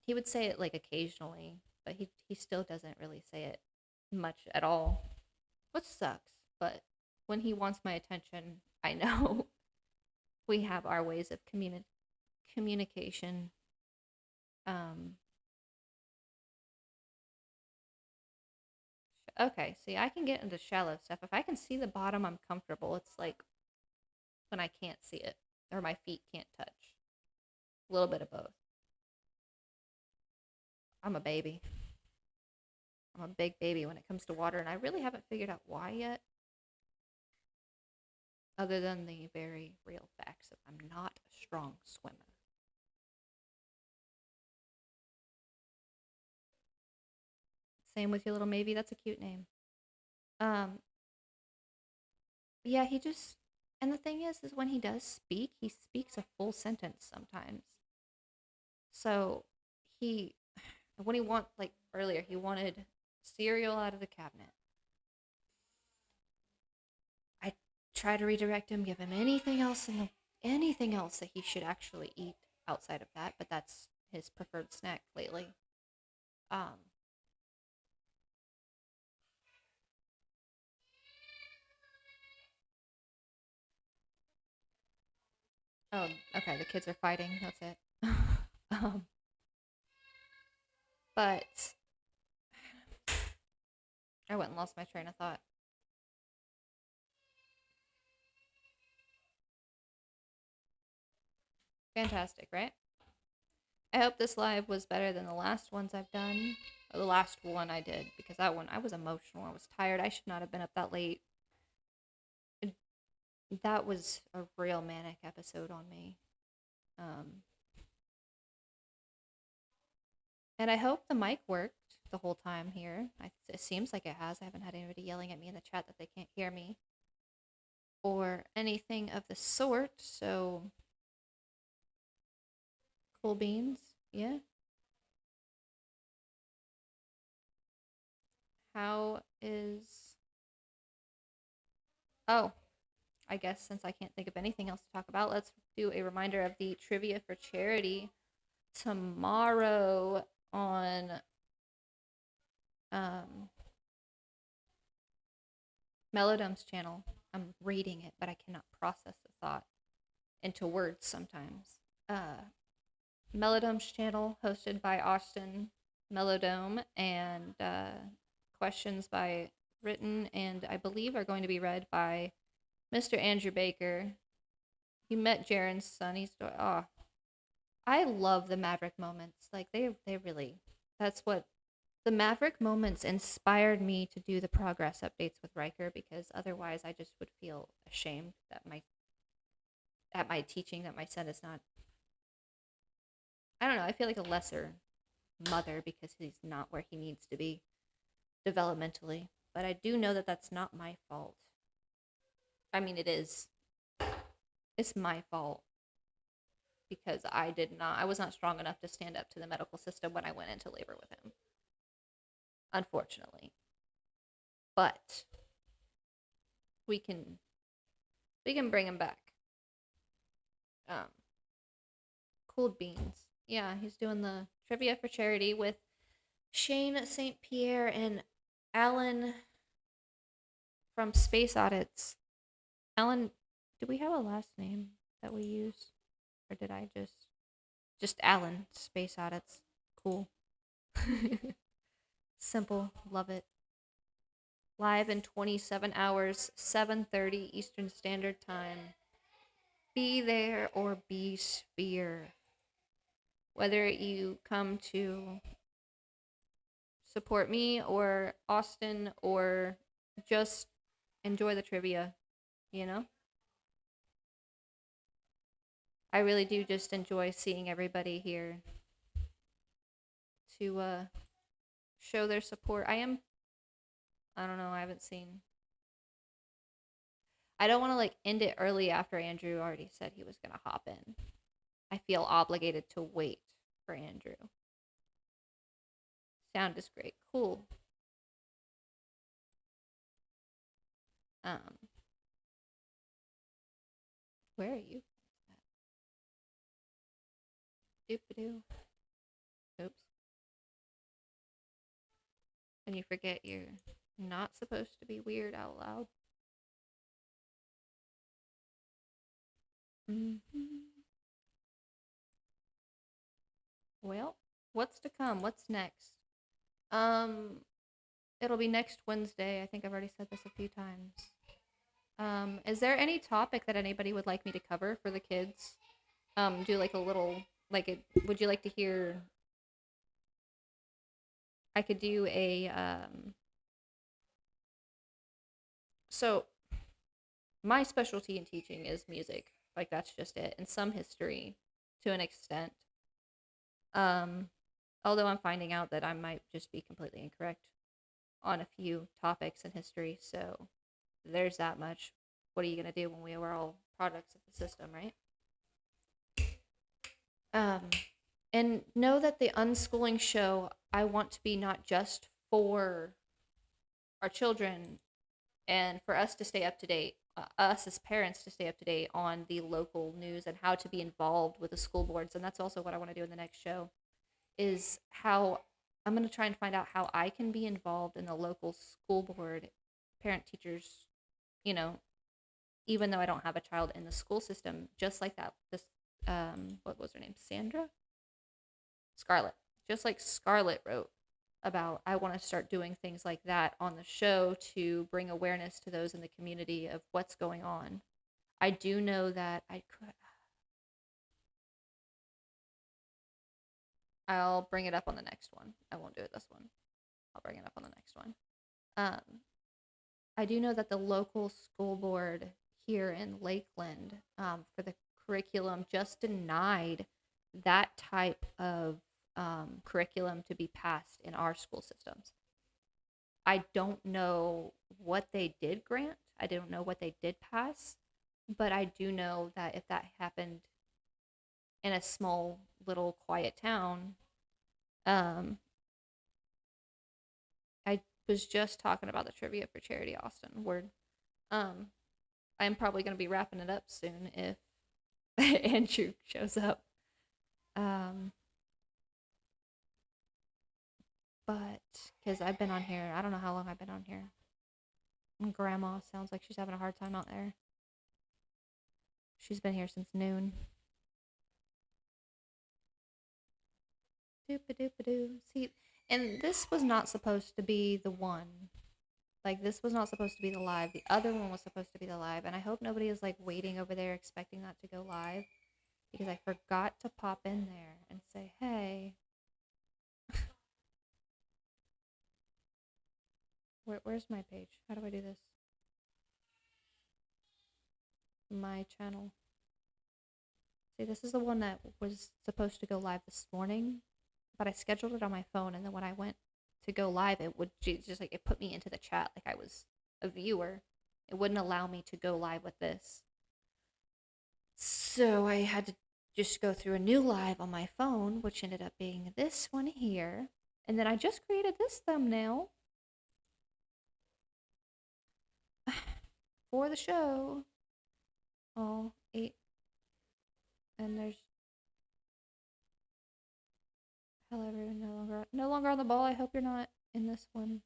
would say it like occasionally, but he still doesn't really say it much at all, which sucks. But when he wants my attention, I know we have our ways of communication. Okay, see, I can get into shallow stuff. If I can see the bottom, I'm comfortable. It's like when I can't see it, or my feet can't touch. A little bit of both. I'm a baby. I'm a big baby when it comes to water, and I really haven't figured out why yet. Other than the very real facts that I'm not a strong swimmer. Same with your little Maybe. That's a cute name. Yeah, and the thing is when he does speak, he speaks a full sentence sometimes. So when he like earlier, he wanted cereal out of the cabinet. I try to redirect him, give him anything else that he should actually eat outside of that, but that's his preferred snack lately. Oh, okay, the kids are fighting. That's it. But I went and lost my train of thought. Fantastic, right? I hope this live was better than the last ones I've done. Or the last one I did, because that one, I was emotional. I was tired. I should not have been up that late. That was a real manic episode on me. And I hope the mic worked the whole time here. It seems like it has. I haven't had anybody yelling at me in the chat that they can't hear me. Or anything of the sort, so... Cool beans, yeah. How is... Oh, I guess since I can't think of anything else to talk about, let's do a reminder of the Trivia for Charity tomorrow on Melodome's channel. I'm reading it, but I cannot process the thought into words sometimes. Melodome's channel, hosted by Austin Melodome, and questions written and I believe are going to be read by Mr. Andrew Baker. You met Jaren's son. I love the Maverick moments. Like they really, that's what the Maverick moments inspired me to do the progress updates with Riker, because otherwise I just would feel ashamed that my teaching that my son is not. I don't know. I feel like a lesser mother because he's not where he needs to be developmentally. But I do know that that's not my fault. I mean, it is. It's my fault because I was not strong enough to stand up to the medical system when I went into labor with him. unfortunately. But we can bring him back. Cooled beans. Yeah, he's doing the trivia for charity with Shane St. Pierre and Alan from Space Audits. Alan, do we have a last name that we use? Or did I just Alan, Space Audits. Cool. Simple, love it. Live in 27 hours, 7:30 Eastern Standard Time. Be there or be sphere. Whether you come to support me or Austin or just enjoy the trivia, you know? I really do just enjoy seeing everybody here to show their support. I don't know, I haven't seen. I don't want to like end it early after Andrew already said he was going to hop in. I feel obligated to wait for Andrew. Sound is great. Cool. Where are you? Doop-a-doo. Oops. And you forget you're not supposed to be weird out loud. Well, what's to come? What's next? It'll be next Wednesday. I think I've already said this a few times. Is there any topic that anybody would like me to cover for the kids? Do like a little, would you like to hear? I could do a, so my specialty in teaching is music. Like, that's just it. And some history to an extent. Although I'm finding out that I might just be completely incorrect on a few topics in history. So there's that much. What are you going to do when we are all products of the system, right? And know that the Unschooling show, I want to be not just for our children and for us to stay up to date, us as parents to stay up to date on the local news and how to be involved with the school boards. And that's also what I want to do in the next show, is how I'm going to try and find out how I can be involved in the local school board, parent teachers, you know, even though I don't have a child in the school system, just like that. This, what was her name? Scarlett. Just like Scarlett wrote about, I want to start doing things like that on the show to bring awareness to those in the community of what's going on. I do know that I'll bring it up on the next one. I won't do it this one. I'll bring it up on the next one. I do know that the local school board here in Lakeland, for the curriculum, just denied that type of curriculum to be passed in our school systems. I don't know what they did grant. I don't know what they did pass, but I do know that if that happened in a small, little, quiet town, I was just talking about the trivia for charity, Austin. I'm probably going to be wrapping it up soon if Andrew shows up. But because I've been on here, I don't know how long I've been on here. And Grandma sounds like she's having a hard time out there. She's been here since noon. Doop-a-doop-a-doo. See, and this was not supposed to be the one. Like, this was not supposed to be the live. The other one was supposed to be the live. And I hope nobody is, like, waiting over there expecting that to go live. Because I forgot to pop in there and say, hey. Where's my page? How do I do this? My channel. See, this is the one that was supposed to go live this morning, but I scheduled it on my phone, and then when I went to go live, it would just like, it put me into the chat like I was a viewer. It wouldn't allow me to go live with this. So I had to just go through a new live on my phone, which ended up being this one here. And then I just created this thumbnail for the show. Oh, 8. And there's however no longer on the ball. I hope you're not in this one.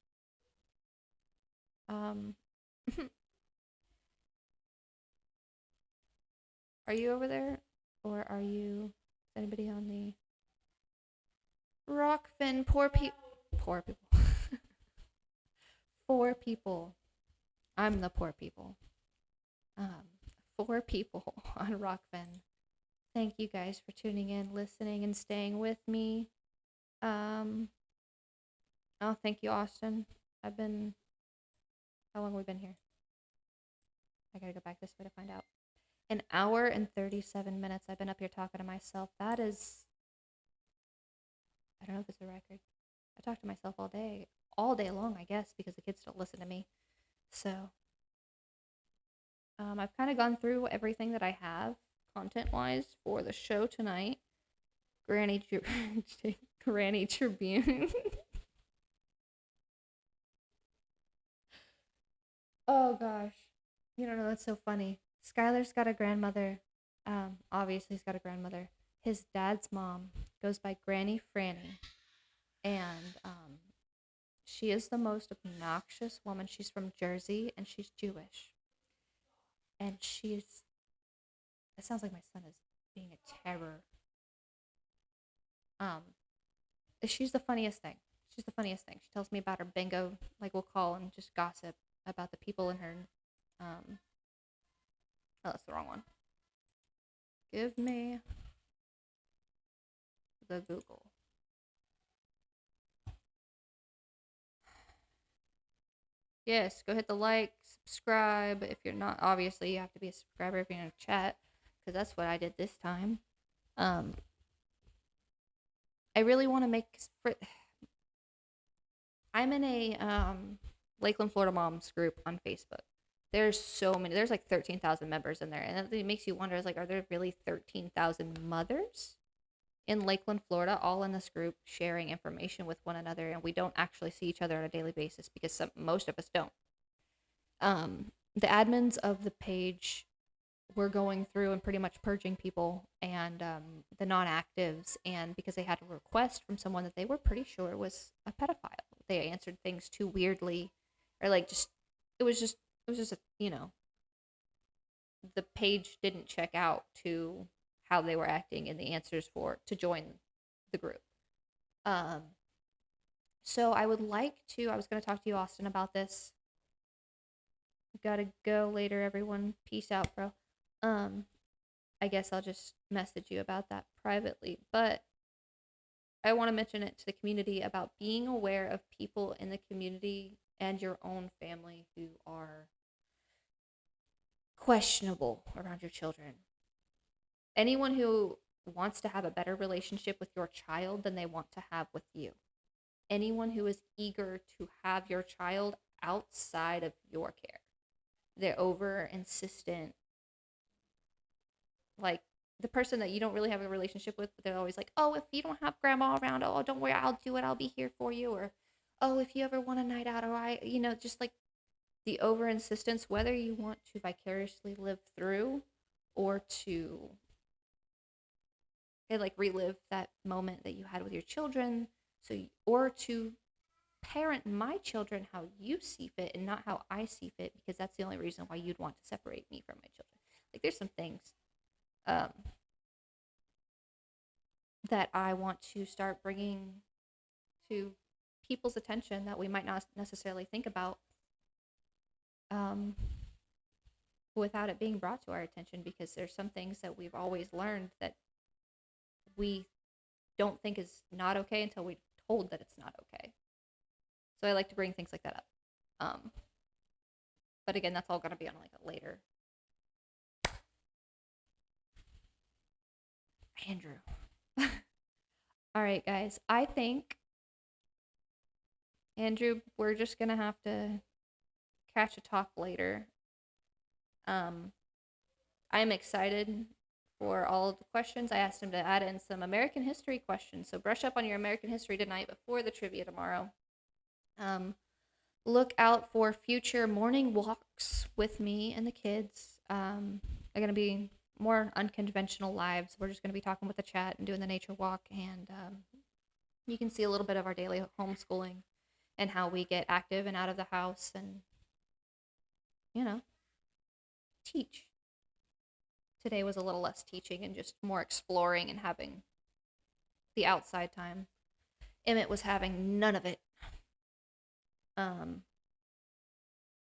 Are you over there? Or are you anybody on the Rockfin? Poor people. Four people. I'm the poor people. 4 people on Rockfin. Thank you guys for tuning in, listening, and staying with me. Oh, thank you, Austin. How long have we been here? I gotta go back this way to find out. 1 hour and 37 minutes I've been up here talking to myself. That is, I don't know if it's a record. I talk to myself all day long, I guess, because the kids don't listen to me. So, I've kind of gone through everything that I have content-wise for the show tonight. Granny Tribune. Oh gosh, you don't know, that's so funny. Skyler's got a grandmother. Obviously he's got a grandmother. His dad's mom goes by Granny Franny, and she is the most obnoxious woman. She's from Jersey, and she's Jewish. And it sounds like my son is being a terror. She's the funniest thing. She tells me about her bingo. Like, we'll call and just gossip about the people in her. Oh, that's the wrong one. Give me the Google. Yes, go hit the like, subscribe. If you're not, obviously you have to be a subscriber if you're in a chat, because that's what I did this time. I really want to make. I'm in a Lakeland, Florida moms group on Facebook. There's so many. There's like 13,000 members in there, and it makes you wonder: are there really 13,000 mothers in Lakeland, Florida, all in this group sharing information with one another, and we don't actually see each other on a daily basis because most of us don't. The admins of the page were going through and pretty much purging people and the non-actives, and because they had a request from someone that they were pretty sure was a pedophile. They answered things too weirdly, or it was just a, the page didn't check out to how they were acting in the answers to join the group. So I was going to talk to you, Austin, about this. Gotta go later, everyone. Peace out, bro. I guess I'll just message you about that privately, but I want to mention it to the community about being aware of people in the community and your own family who are questionable around your children. Anyone who wants to have a better relationship with your child than they want to have with you. Anyone who is eager to have your child outside of your care. They're over insistent. Like the person that you don't really have a relationship with, but they're always like, oh, if you don't have grandma around, oh, don't worry, I'll do it. I'll be here for you. Or, oh, if you ever want a night out, or just like the over insistence, whether you want to vicariously live through or to relive that moment that you had with your children, or to parent my children how you see fit and not how I see fit, because that's the only reason why you'd want to separate me from my children. Like, there's some things that I want to start bringing to people's attention that we might not necessarily think about without it being brought to our attention, because there's some things that we've always learned that we don't think is not okay until we're told that it's not okay. So I like to bring things like that up. But again, that's all going to be on like a later. Andrew. All right, guys. I think, Andrew, we're just going to have to catch a talk later. I'm excited for all of the questions. I asked him to add in some American history questions. So brush up on your American history tonight before the trivia tomorrow. Look out for future morning walks with me and the kids. They're going to be more unconventional lives. We're just going to be talking with the chat and doing the nature walk. And you can see a little bit of our daily homeschooling and how we get active and out of the house and, you know, teach. Today was a little less teaching and just more exploring and having the outside time. Emmett was having none of it.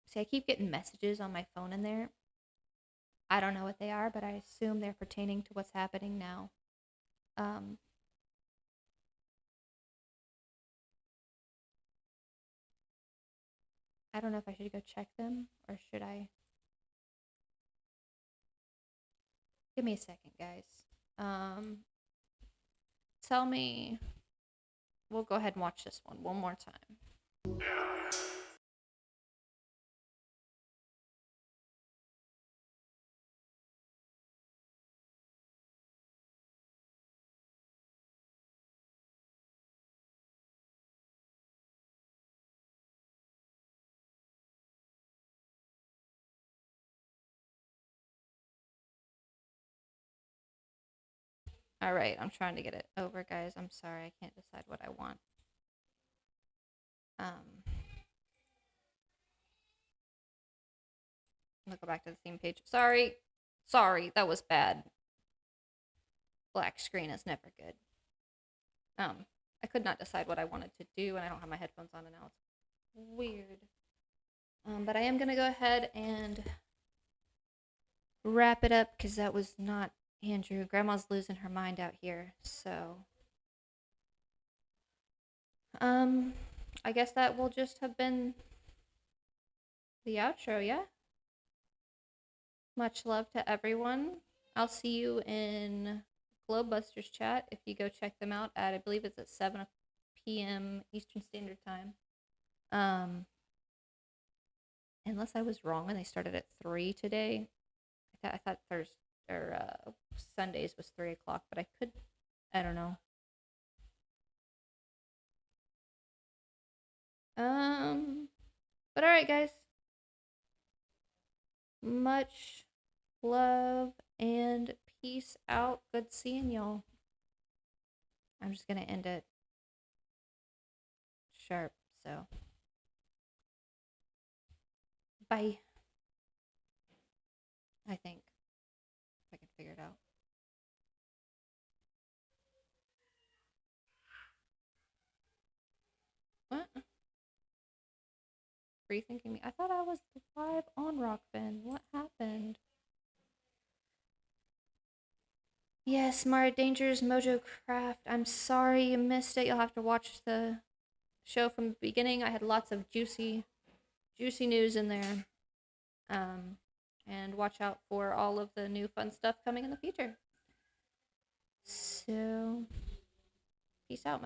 See, I keep getting messages on my phone in there. I don't know what they are, but I assume they're pertaining to what's happening now. I don't know if I should go check them or should I? Give me a second, guys. Tell me. We'll go ahead and watch this one more time. All right, I'm trying to get it over, guys. I'm sorry, I can't decide what I want. I'll go back to the theme page. Sorry, that was bad. Black screen is never good. I could not decide what I wanted to do, and I don't have my headphones on, and now it's weird. But I am gonna go ahead and wrap it up because that was not Andrew. Grandma's losing her mind out here, so I guess that will just have been the outro, yeah? Much love to everyone. I'll see you in Globebusters chat if you go check them out at, I believe it's at 7 p.m. Eastern Standard Time. Unless I was wrong and they started at 3 today. I thought Thursday or Sundays was 3 o'clock, but I don't know. But alright, guys. Much love and peace out. Good seeing y'all. I'm just gonna end it sharp, so bye. I think. If I can figure it out. What? Rethinking me. I thought I was live on Rockfin. What happened? Yes, Mara Dangers, Mojo Craft. I'm sorry you missed it. You'll have to watch the show from the beginning. I had lots of juicy news in there. And watch out for all of the new fun stuff coming in the future. So, peace out, my